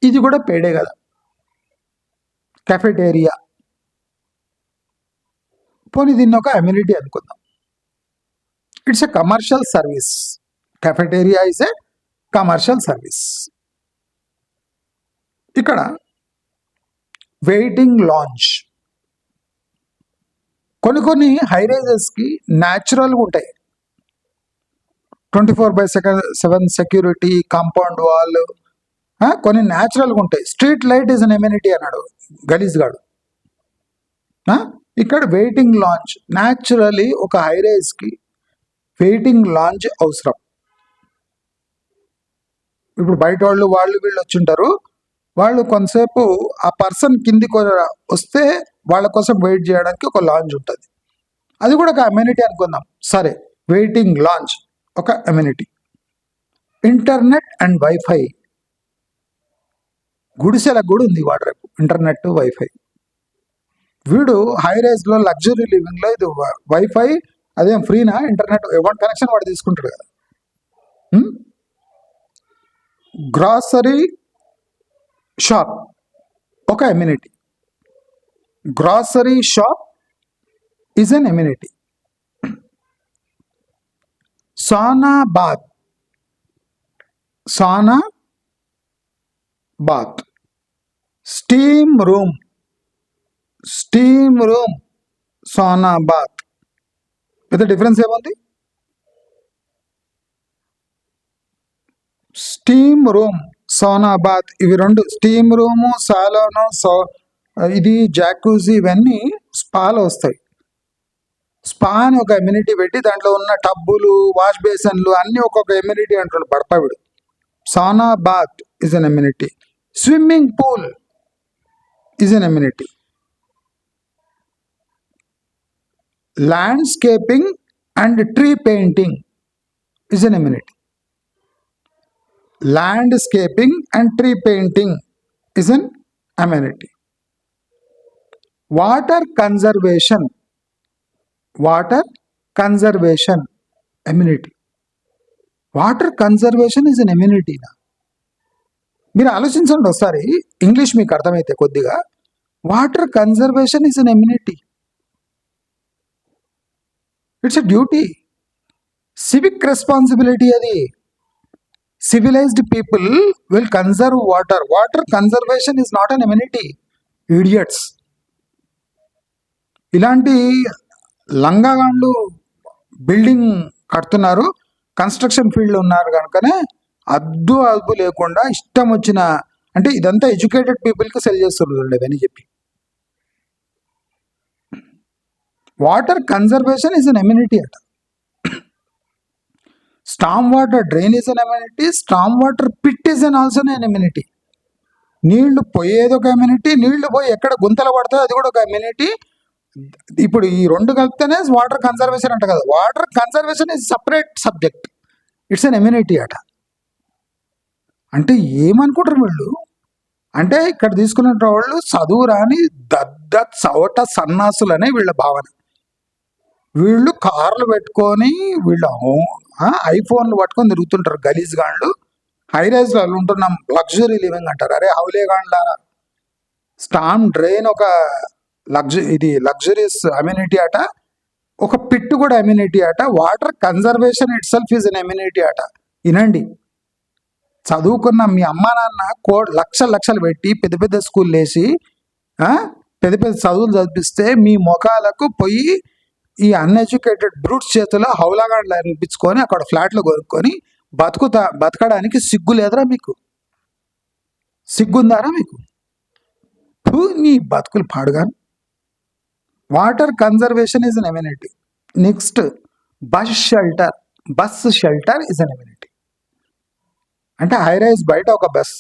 ఇది కూడా పేడే కదా. కెఫెటేరియా పోనీ దీన్ని ఒక ఎమ్యూనిటీ అనుకుందాం. It's a commercial service. Cafeteria is a commercial service. ఇక్కడ వెయిటింగ్ లాంజ్, కొన్ని హై రైజెస్కి న్యాచురల్గా ఉంటాయి. 24/7 సెక్యూరిటీ, కాంపౌండ్ వాల్, కొన్ని న్యాచురల్గా ఉంటాయి. Street light is an amenity అన్నాడు గలీజ్ గాడు. ఇక్కడ వెయిటింగ్ లాంజ్, న్యాచురలీ ఒక హై రైజ్కి వెయిటింగ్ లాంజ్ అవసరం. ఇప్పుడు బయట వాళ్ళు వీళ్ళు వచ్చింటారు, వాళ్ళు కొంతసేపు ఆ పర్సన్ కిందికి వస్తే వాళ్ళ కోసం వెయిట్ చేయడానికి ఒక లాంజ్ ఉంటుంది. అది కూడా ఒక అమ్యూనిటీ అనుకుందాం. సరే, వెయిటింగ్ లాంజ్ ఒక అమ్యూనిటీ. ఇంటర్నెట్ అండ్ వైఫై, గుడిసెలకు కూడా ఉంది వాడు రేపు ఇంటర్నెట్ వైఫై. వీడు హై రైజ్లో లగ్జరీ లివింగ్లో ఇది వైఫై అదేం ఫ్రీనా? ఇంటర్నెట్ ఎవరి కనెక్షన్ వాడు తీసుకుంటాడు కదా. గ్రాసరీ షాప్ ఒక amenity. Grocery shop is an amenity. Sauna bath, sauna bath. Steam room, steam room, sauna bath. పెద్ద డిఫరెన్స్ ఏముంది? స్టీమ్ రూమ్, సోనా బాత్, ఇవి రెండు. స్టీమ్ రూము, సాలోను, ఇది జాకూజీ, ఇవన్నీ స్పాలో వస్తాయి. స్పా అని ఒక ఎమ్యూనిటీ పెట్టి దాంట్లో ఉన్న టబ్బులు, వాష్ బేసన్లు అన్నీ ఒక్కొక్క ఎమ్యూనిటీ అంటుండు పడపవిడు. Sauna bath is an amenity. Swimming pool is an amenity. Landscaping and tree painting is an amenity. Landscaping and tree painting is an amenity. Water conservation, water conservation amenity. Water conservation is an ఎమ్యూనిటీ. మీరు ఆలోచించండి ఒకసారి, English మీకు అర్థమైతే కొద్దిగా. Water conservation is an amenity. It's a duty, civic responsibility. అది civilized people will conserve water. Water conservation is not an amenity. Idiots. ఇలాంటి లంగాగాండ్లు building కడుతున్నారు, construction ఫీల్డ్లో ఉన్నారు కనుకనే అదుపు లేకుండా ఇష్టం వచ్చిన, అంటే ఇదంతా ఎడ్యుకేటెడ్ పీపుల్కి సెల్ చేస్తున్నారు ఇవన్నీ చెప్పి. Water conservation is an amenity అట. Storm water drain is an amenity. Storm water pit is an also an amenity. నీళ్లు పోయేది ఒక ఎమ్యూనిటీ, నీళ్లు పోయి ఎక్కడ గుంతలు పడతాయో అది కూడా ఒక ఎమ్యూనిటీ. ఇప్పుడు ఈ రెండు కలిపితేనే వాటర్ కన్జర్వేషన్ అంట కదా. Water conservation is separate subject, it's an amenity అట. అంటే ఏమనుకుంటారు వీళ్ళు? అంటే ఇక్కడ తీసుకునే వాళ్ళు చదువు రాని దద్ద చవట సన్నాసులనే వీళ్ళ భావన. వీళ్ళు కార్లు పెట్టుకొని వీళ్ళు ఐఫోన్లు పట్టుకొని తిరుగుతుంటారు గలీజ్ గాండ్లు. హైరైజ్లో ఉంటున్నాం, లగ్జరీ లివింగ్ అంటారు. అరే హౌలే గాండ్లారా, స్టామ్ డ్రైన్ ఒక ఇది లగ్జరీస్ అమ్యూనిటీ అట, ఒక పిట్టు కూడా అమ్యూనిటీ అట, water conservation it self is an amenity అట. వినండి, చదువుకున్న మీ అమ్మా నాన్న లక్షలు పెట్టి పెద్ద పెద్ద స్కూల్ వేసి పెద్ద పెద్ద చదువులు చదివిస్తే మీ ముఖాలకు పోయి ఈ అన్ఎడ్యుకేటెడ్ బ్రూట్స్ చేతిలో హౌలాగాండ్లు అనిపించుకొని అక్కడ ఫ్లాట్లు కొనుక్కొని బతకడానికి సిగ్గు లేదరా మీకు? సిగ్గుందారా మీకు? మీ బతుకులు పాడుగాను. Water conservation is an amenity. Next bus shelter is an amenity. అంటే హైరైజ్ బయట ఒక బస్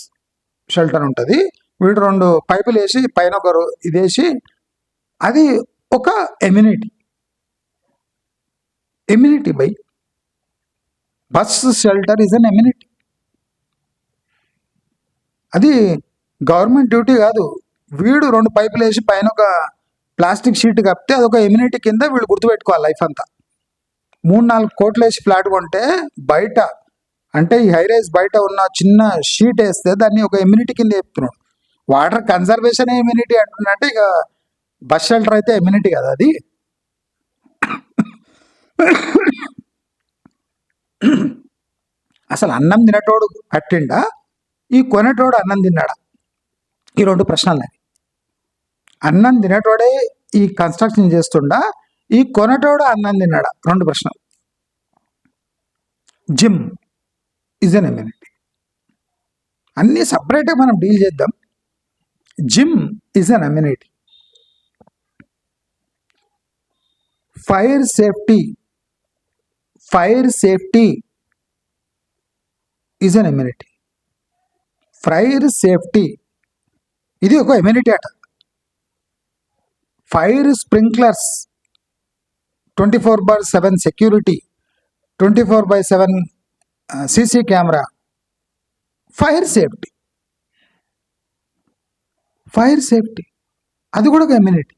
షెల్టర్ ఉంటుంది, వీడు 2 పైపులు వేసి పైన ఒకరు ఇదేసి, అది ఒక ఎమ్యూనిటీ by bus shelter is an ఎమ్యూనిటీ. అది గవర్నమెంట్ డ్యూటీ కాదు. వీడు 2 పైపులు వేసి పైన ఒక ప్లాస్టిక్ షీట్ కప్పితే అదొక ఎమ్యూనిటీ కింద వీళ్ళు గుర్తుపెట్టుకోవాలి లైఫ్ అంతా. 3-4 కోట్లు వేసి ఫ్లాట్ కొంటే బయట, అంటే ఈ హైరైజ్ బయట ఉన్న చిన్న షీట్ వేస్తే దాన్ని ఒక ఎమ్యూనిటీ కింద చెప్తున్నాడు. వాటర్ కన్జర్వేషన్ ఎమ్యూనిటీ అంటున్నట్టే, ఇక బస్ షెల్టర్ అయితే ఎమ్యూనిటీ కదా అది. అసలు అన్నం తినేటోడు కట్టిండా, ఈ కొనేటోడు అన్నం తిన్నాడా? ఈ 2 ప్రశ్నలు. అన్నం తినేటోడే ఈ కన్స్ట్రక్షన్ చేస్తుండా, ఈ కొనేటోడు అన్నం తిన్నాడా? 2 ప్రశ్నలు. Gym is an ఎమ్యూనిటీ. అన్నీ సపరేట్గా మనం డీల్ చేద్దాం. Gym is an amenity. Fire safety is an amenity. Fire safety ఇది ఒక ఎమ్యూనిటీ అట. Fire sprinklers, 24/7 security, 24/7 CC camera, fire safety అది కూడా ఒక ఎమ్యూనిటీ.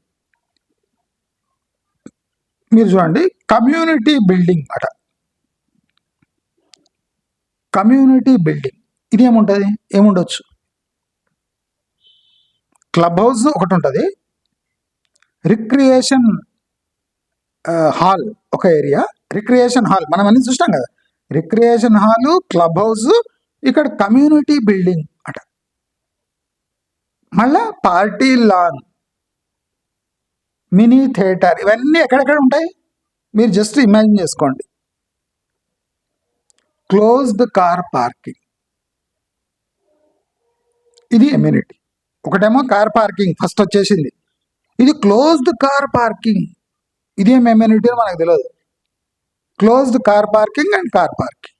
మీరు చూడండి, కమ్యూనిటీ బిల్డింగ్ అట. కమ్యూనిటీ బిల్డింగ్ ఇది ఏముండొచ్చు? క్లబ్ హౌస్ ఒకటి ఉంటుంది, రిక్రియేషన్ హాల్ ఒక ఏరియా, రిక్రియేషన్ హాల్ మనం అన్ని చూస్తాం కదా, రిక్రియేషన్ హాలు, క్లబ్ హౌస్, ఇక్కడ కమ్యూనిటీ బిల్డింగ్ అట. మళ్ళా పార్టీ లాన్, మినీ థియేటర్, ఇవన్నీ ఎక్కడెక్కడ ఉంటాయి మీరు జస్ట్ ఇమాజిన్ చేసుకోండి. క్లోజ్డ్ కార్ పార్కింగ్ ఇది ఎమ్యూనిటీ. ఒకటేమో కార్ పార్కింగ్ ఫస్ట్ వచ్చేసింది, ఇది క్లోజ్డ్ కార్ పార్కింగ్, ఇదేం ఎమ్యూనిటీ మనకు తెలియదు. Closed car parking and car parking.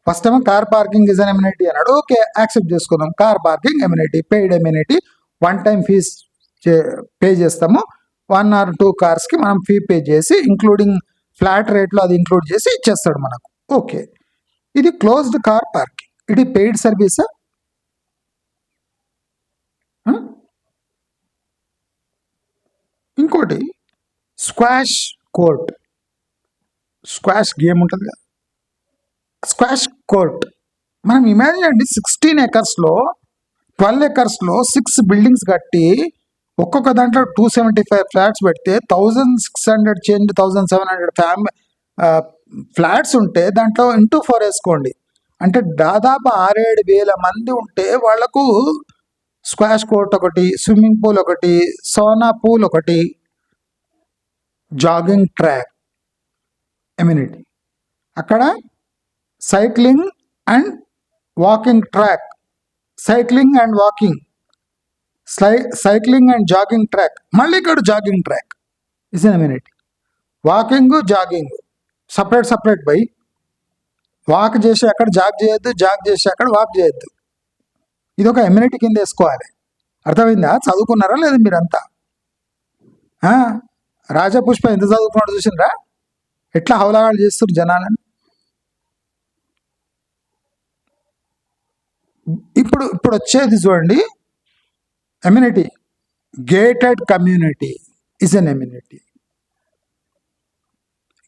First ఏమో car parking is an amenity అన్నాడు, ఓకే యాక్సెప్ట్ చేసుకుందాం. Car parking amenity, paid amenity. 1 time fees pay చేస్తాము, 1 or 2 కార్స్కి మనం ఫీ పే చేసి ఇంక్లూడింగ్ ఫ్లాట్ రేట్లో అది ఇంక్లూడ్ చేసి ఇచ్చేస్తాడు మనకు. ఓకే, ఇది క్లోజ్డ్ కార్ పార్కింగ్. ఇది పెయిడ్ సర్వీసా? ఇంకోటి స్క్వాష్ కోర్ట్, స్క్వాష్ గేమ్ ఉంటుంది కదా, స్క్వాష్ కోర్ట్. మనం ఇమాజిన్ అండి, 16 acresలో 12 acresలో 6 బిల్డింగ్స్ కట్టి ఒక్కొక్క దాంట్లో 275 ఫ్లాట్స్ పెడితే 1600 చేంజ్ 1700 ఫ్లాట్స్ ఉంటే దాంట్లో ఇంటూ 4 వేసుకోండి, అంటే దాదాపు 6-7 వేల మంది ఉంటే వాళ్లకు స్క్వాష్ కోర్ట్ ఒకటి, స్విమ్మింగ్ పూల్ ఒకటి, సోనా పూల్ ఒకటి, జాగింగ్ ట్రాక్ ఎమ్యూనిటీ. అక్కడ cycling and walking track, cycling and walking, cycling and jogging track, మళ్ళీ ఇక్కడ jogging track is an amenity. Walking jogging separate by. Walk చేసి అక్కడ జాగ్ చేయొద్దు, zag చేసి అక్కడ వాక్ చేయొద్దు. ఇది ఒక ఎమ్యూనిటీ కింద వేసుకోవాలి. అర్థమైందా? చదువుకున్నారా లేదు మీరంతా? రాజపుష్ప ఎంత చదువుకున్నాడు చూసినరా, ఎట్లా హౌలాగాళ్ళు చేస్తారు జనాలని. ఇప్పుడు ఇప్పుడు వచ్చేది చూడండి, ఎమ్యూనిటీ. Gated community is an ఎమ్యూనిటీ.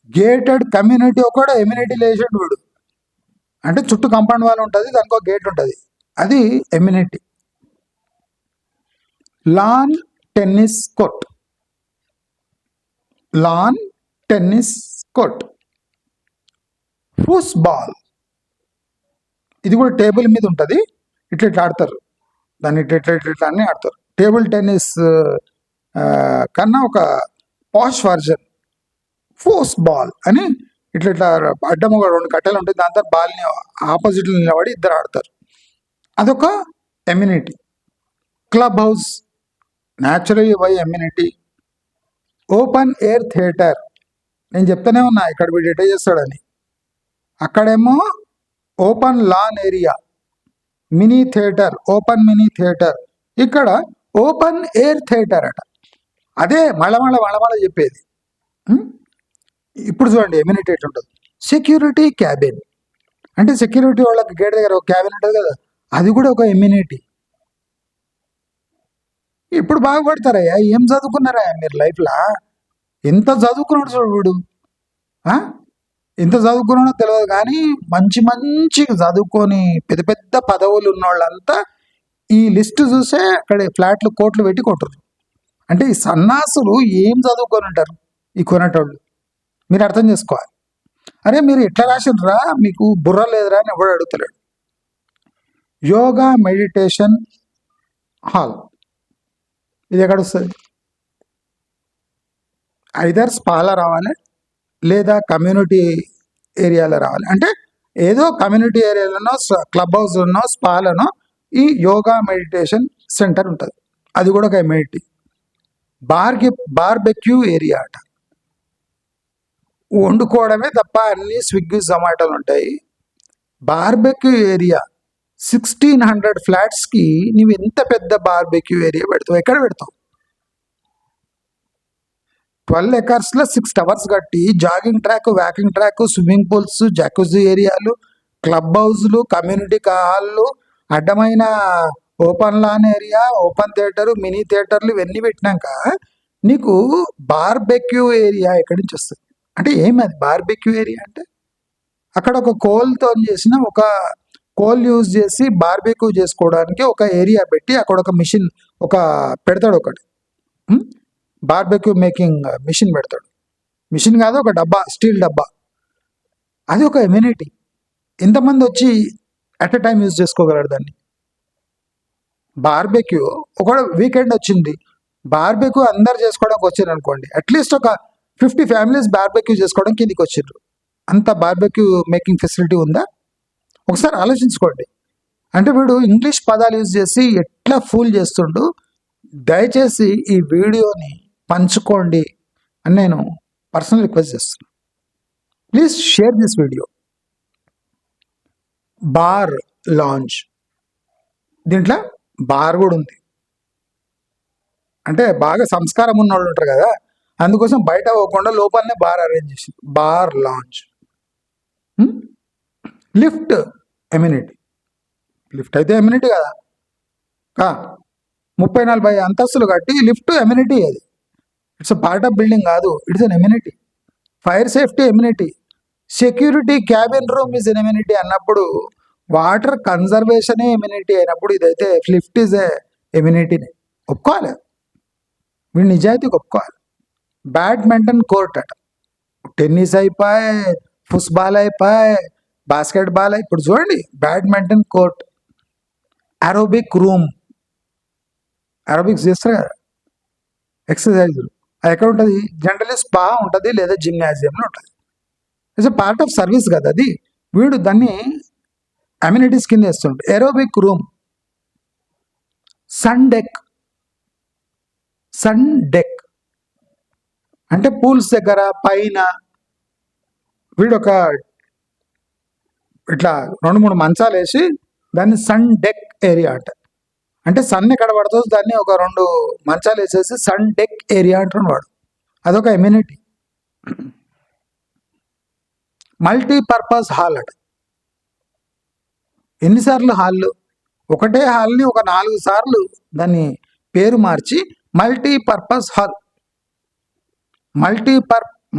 Gated community ఒక ఎమ్యూనిటీ లేచాడు వీడు. అంటే చుట్టూ కాంపౌండ్ వాల్ ఉంటుంది, దానికి ఒక గేట్ ఉంటుంది, అది amenity. Lawn tennis court, lawn tennis court. Football, ఇది కూడా టేబుల్ మీద ఉంటుంది, ఇట్లా ఇట్లా ఆడతారు దాన్ని, ఇట్లా ఇట్లా ఇట్లా ఇట్లా అన్నీ ఆడతారు. టేబుల్ టెన్నిస్ కన్నా ఒక పాష్ వర్జన్ ఫుట్బాల్ అని. ఇట్లా ఇట్లా అడ్డం ఒక 2 కట్టెలు ఉంటాయి, దాంతో బాల్ని ఆపోజిట్లో నిలబడి ఇద్దరు ఆడతారు, అదొక amenity. Club house, naturally why amenity. Open air theatre, నేను చెప్తానే ఉన్నా ఇక్కడ వీడు ఎట చేస్తాడని. అక్కడేమో open lawn area, mini theatre, open mini theatre. ఇక్కడ ఓపెన్ ఎయిర్ థియేటర్ అట. అదే మళ్ళమళ్ళ చెప్పేది. ఇప్పుడు చూడండి ఎమ్యూనిటీ ఎట్లుంటుంది. సెక్యూరిటీ క్యాబిన్, అంటే సెక్యూరిటీ వాళ్ళకి గేట్ దగ్గర ఒక క్యాబిన్ ఉంటుంది కదా, అది కూడా ఒక ఎమ్యూనిటీ. ఇప్పుడు బాగుపడతారయ్యా, ఏం చదువుకున్నారా మీరు లైఫ్లో? ఎంత చదువుకున్నాడు చూడు వీడు, ఎంత చదువుకున్నాడో తెలియదు కానీ మంచి చదువుకొని పెద్ద పెద్ద పదవులు ఉన్న వాళ్ళంతా ఈ లిస్ట్ చూసే అక్కడ ఫ్లాట్లు కోట్లు పెట్టి కొట్టరు. అంటే ఈ సన్నాసులు ఏం చదువుకొని ఉంటారు ఈ కొనేటోళ్ళు, మీరు అర్థం చేసుకోవాలి. అరే మీరు ఎట్లా రాసినరా, మీకు బుర్ర లేదురా అని ఎవడు అడుగుతలేడు. యోగా మెడిటేషన్ హాల్, ఇది ఎక్కడ వస్తుంది? ఐదర్ స్పాలో రావాలి లేదా కమ్యూనిటీ ఏరియాలో రావాలి. అంటే ఏదో కమ్యూనిటీ ఏరియాలోనో క్లబ్ హౌస్లోనో స్పాలోనో ఈ యోగా మెడిటేషన్ సెంటర్ ఉంటుంది, అది కూడా ఒక ఎమ్యూనిటీ. బార్బెక్యూ ఏరియా అట, వండుకోవడమే తప్ప అన్ని స్విగ్గీ జొమాటోలు ఉంటాయి. బార్బెక్యూ ఏరియా 1600 ఫ్లాట్స్కి నువ్వు ఎంత పెద్ద బార్బెక్యూ ఏరియా పెడతావు? ఎక్కడ పెడతావు? 12 ఎకర్స్లో 6 టవర్స్ కట్టి jogging track, walking track, swimming pools, jacuzzi ఏరియాలు, క్లబ్ హౌస్లు, కమ్యూనిటీ హాళ్ళు, అడ్డమైన open lawn area, open theatre, mini థియేటర్లు, ఇవన్నీ పెట్టినాక నీకు బార్బెక్యూ ఏరియా ఎక్కడి నుంచి వస్తుంది? అంటే ఏమి అది బార్బెక్యూ ఏరియా అంటే? అక్కడ ఒక కోల్తో చేసిన ఒక కోల్ యూజ్ చేసి బార్బెక్యూ చేసుకోవడానికి ఒక ఏరియా పెట్టి అక్కడ ఒక మిషన్ ఒక పెడతాడు, ఒకటి బార్బెక్యూ మేకింగ్ మిషన్ పెడతాడు. మిషన్ కాదు, ఒక డబ్బా, స్టీల్ డబ్బా, అది ఒక ఎమ్యూనిటీ. ఎంతమంది వచ్చి అట్ ఎ టైం యూజ్ చేసుకోగలరు దాన్ని? బార్బెక్యూ ఒక వీకెండ్ వచ్చింది, బార్బెక్యూ అందరు చేసుకోవడానికి వచ్చారు అనుకోండి, అట్లీస్ట్ ఒక 50 ఫ్యామిలీస్ బార్బెక్యూ చేసుకోవడానికి కిందికి వచ్చిర్రు. అంత బార్బెక్యూ మేకింగ్ ఫెసిలిటీ ఉందా? ఒకసారి ఆలోచించుకోండి. అంటే వీడు ఇంగ్లీష్ పదాలు యూజ్ చేసి ఎట్లా ఫూల్ చేస్తుండు. దయచేసి ఈ వీడియోని పంచుకోండి అని నేను పర్సనల్ రిక్వెస్ట్ చేస్తున్నాను. Please share this video. Bar lounge, దీంట్లో బార్ కూడా ఉంది. అంటే బాగా సంస్కారం ఉన్న వాళ్ళు ఉంటారు కదా, అందుకోసం బయట పోకుండా లోపలనే బార్ అరేంజ్ చేసింది. Bar lounge. Lift amenity, lift అయితే ఎమ్యూనిటీ కదా. 30-40 అంతస్తులు కట్టి లిఫ్ట్ ఎమ్యూనిటీ, అది ఇట్స్ పార్ట్ ఆఫ్ బిల్డింగ్ కాదు, it's an amenity. Fire safety amenity. Security cabin room is an amenity అన్నప్పుడు, వాటర్ కన్జర్వేషనే ఎమ్యూనిటీ అయినప్పుడు ఇదైతే లిఫ్ట్ ఈజ్ ఏ ఎమ్యూనిటీని ఒప్పుకోవాలి, వీళ్ళు నిజాయితీకి ఒప్పుకోవాలి. బ్యాడ్మింటన్ కోర్ట్ అట, టెన్నిస్ అయిపోయి, ఫుట్బాల్ అయిపోయి, బాస్కెట్బాల్, ఇప్పుడు చూడండి badminton court. Aerobic room, aerobics చేస్తారు కదా ఎక్సర్సైజులు, అది ఎక్కడ ఉంటుంది? జనరల్లీ స్పా ఉంటుంది లేదా జిమ్నాజియంలో ఉంటుంది. It's a part of service కదా అది, వీడు దాన్ని అమ్యూనిటీస్ కింద వేస్తుంటాడు. Aerobic room. Sun deck, sun deck అంటే పూల్స్ దగ్గర పైన వీడు ఒక ఇట్లా 2-3 మంచాలు వేసి దాన్ని సన్ డెక్ ఏరియా అంట. అంటే సన్ ఎక్కడ పడుతుందో దాన్ని ఒక 2 మంచాలు వేసేసి సన్ డెక్ ఏరియా అంటున్నాడు వాడు, అదొక ఎమ్యూనిటీ. మల్టీపర్పస్ హాల్ అట. ఎన్నిసార్లు హాళ్ళు? ఒకటే హాల్ని ఒక 4 సార్లు దాన్ని పేరు మార్చి మల్టీపర్పస్ హాల్,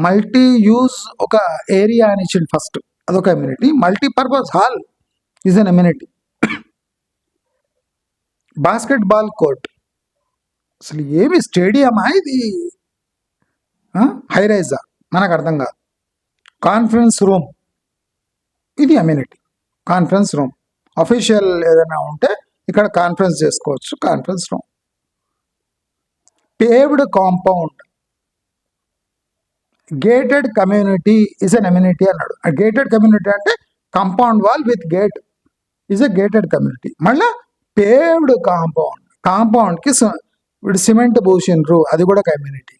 మల్టీ యూజ్ ఒక ఏరియా అని ఇచ్చింది ఫస్ట్, అదొక ఎమ్యూనిటీ. Multipurpose hall is an ఎమ్యూనిటీ. Basketball court, అసలు ఏమి స్టేడియమా ఇది, హైరైజా, మనకు అర్థం కాదు. కాన్ఫరెన్స్ రూమ్, ఇది అమ్యూనిటీ. కాన్ఫరెన్స్ రూమ్ అఫీషియల్ ఏదైనా ఉంటే ఇక్కడ కాన్ఫరెన్స్ చేసుకోవచ్చు, conference room. Paved compound, gated community is an amenity అన్నాడు. గేటెడ్ కమ్యూనిటీ అంటే compound wall with gate is a gated community. మళ్ళీ పేవ్డ్ కాంపౌండ్, కాంపౌండ్కి ఇప్పుడు సిమెంట్ పూసిండ్రు, అది కూడా కమ్యూనిటీ.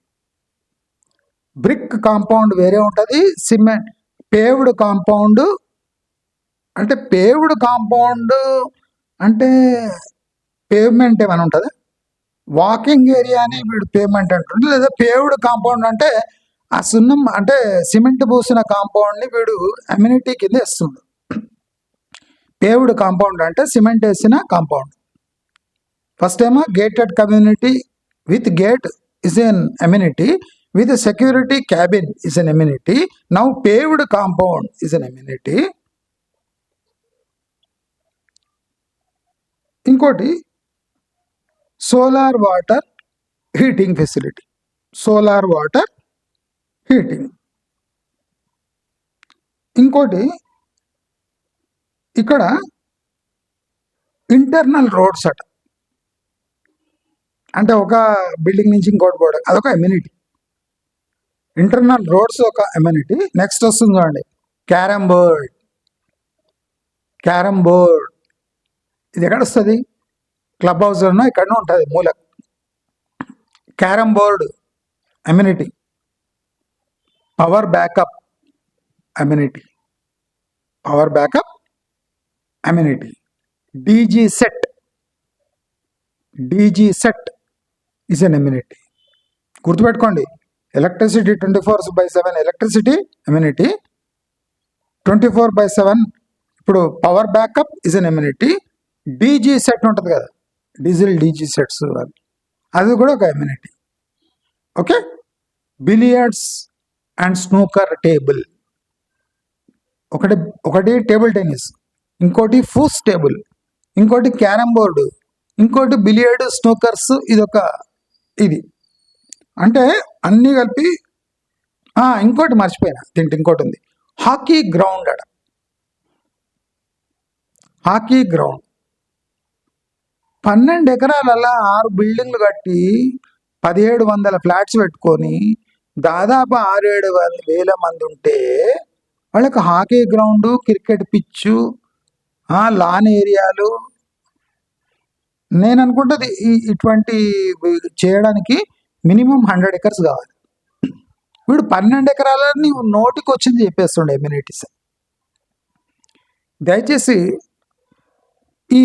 బ్రిక్ కాంపౌండ్ వేరే ఉంటుంది, సిమెంట్. పేవ్డ్ కాంపౌండ్ అంటే పేవ్మెంట్ ఏమైనా ఉంటుంది, వాకింగ్ ఏరియాని వీడు పేవ్మెంట్ అంటుండే. లేదా పేవ్డ్ కాంపౌండ్ అంటే ఆ సున్నం అంటే సిమెంట్ పూసిన కాంపౌండ్ని వీడు అమ్యూనిటీ కింద వేస్తుండు. పేవ్డ్ కాంపౌండ్ అంటే సిమెంట్ వేసిన కాంపౌండ్. ఫస్ట్ ఏమో gated community with gate is an amenity, with security cabin is an amenity. Now paved compound is an amenity. ఇంకోటి solar water heating facility, solar water heating. ఇంకోటి ఇక్కడ internal roads అట, అంటే ఒక building నుంచి ఇంకోటి పోవడం, అదొక అమ్యూనిటీ. ఇంటర్నల్ రోడ్స్ ఒక అమ్యూనిటీ. నెక్స్ట్ వస్తుంది చూడండి, క్యారమ్ బోర్డ్. క్యారమ్ బోర్డ్ ఇది ఎక్కడ వస్తుంది, క్లబ్ హౌస్లోనో ఎక్కడనో ఉంటుంది మూల. Carrom board amenity. Power backup amenity, power backup amenity. DG set is an amenity. గుర్తుపెట్టుకోండి, ఎలక్ట్రిసిటీ 24/7 ఎలక్ట్రిసిటీ అమ్యూనిటీ, 24/7 ఇప్పుడు power backup is an amenity. DG set ఉంటుంది కదా, డీజిల్ డీజీ సెట్స్, అది కూడా ఒక amenity. Okay. Billiards and snooker table, ఒకటి table tennis, ఇంకోటి ఫూస్ table, ఇంకోటి క్యారమ్ బోర్డు, ఇంకోటి బిలియర్డ్, స్నూకర్స్, ఇది అంటే అన్నీ కలిపి. ఇంకోటి మర్చిపోయినా, ఇంకోటి ఉంది, హాకీ గ్రౌండ్ అడ. హాకీ గ్రౌండ్ 12 ఎకరాలల్లా 6 బిల్డింగ్లు కట్టి 1700 ఫ్లాట్స్ పెట్టుకొని దాదాపు 6-7 వేల మంది ఉంటే వాళ్ళకి హాకీ గ్రౌండ్, క్రికెట్ పిచ్చు, లాన్ ఏరియాలు, నేను అనుకుంటుంది ఇటువంటి చేయడానికి మినిమం 100 acres కావాలి. వీడు 12 ఎకరాలని నోటికి వచ్చింది చెప్పేస్తుండే ఎమ్యూనిటీస్. దయచేసి ఈ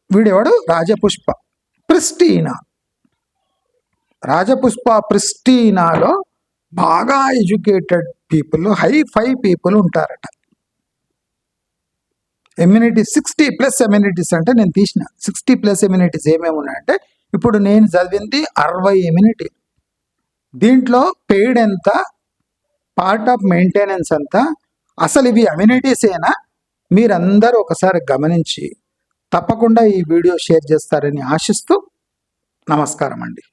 వీడెవడు, రాజపుష్ప ప్రిస్టీనాలో బాగా ఎడ్యుకేటెడ్ పీపుల్, హై పీపుల్ ఉంటారట. ఎమ్యూనిటీ 60+ ఎమ్యూనిటీస్ అంటే నేను తీసిన 60+ ఎమ్యూనిటీస్ ఏమేమి ఉన్నాయంటే, ఇప్పుడు నేను చదివింది 60 ఎమ్యూనిటీ. దీంట్లో పెయిడ్ ఎంత, పార్ట్ ఆఫ్ మెయింటెనెన్స్ ఎంత, అసలు ఇవి అమ్యూనిటీస్ ఏనా, మీరందరూ ఒకసారి గమనించి తప్పకుండా ఈ వీడియో షేర్ చేస్తారని ఆశిస్తూ నమస్కారం అండి.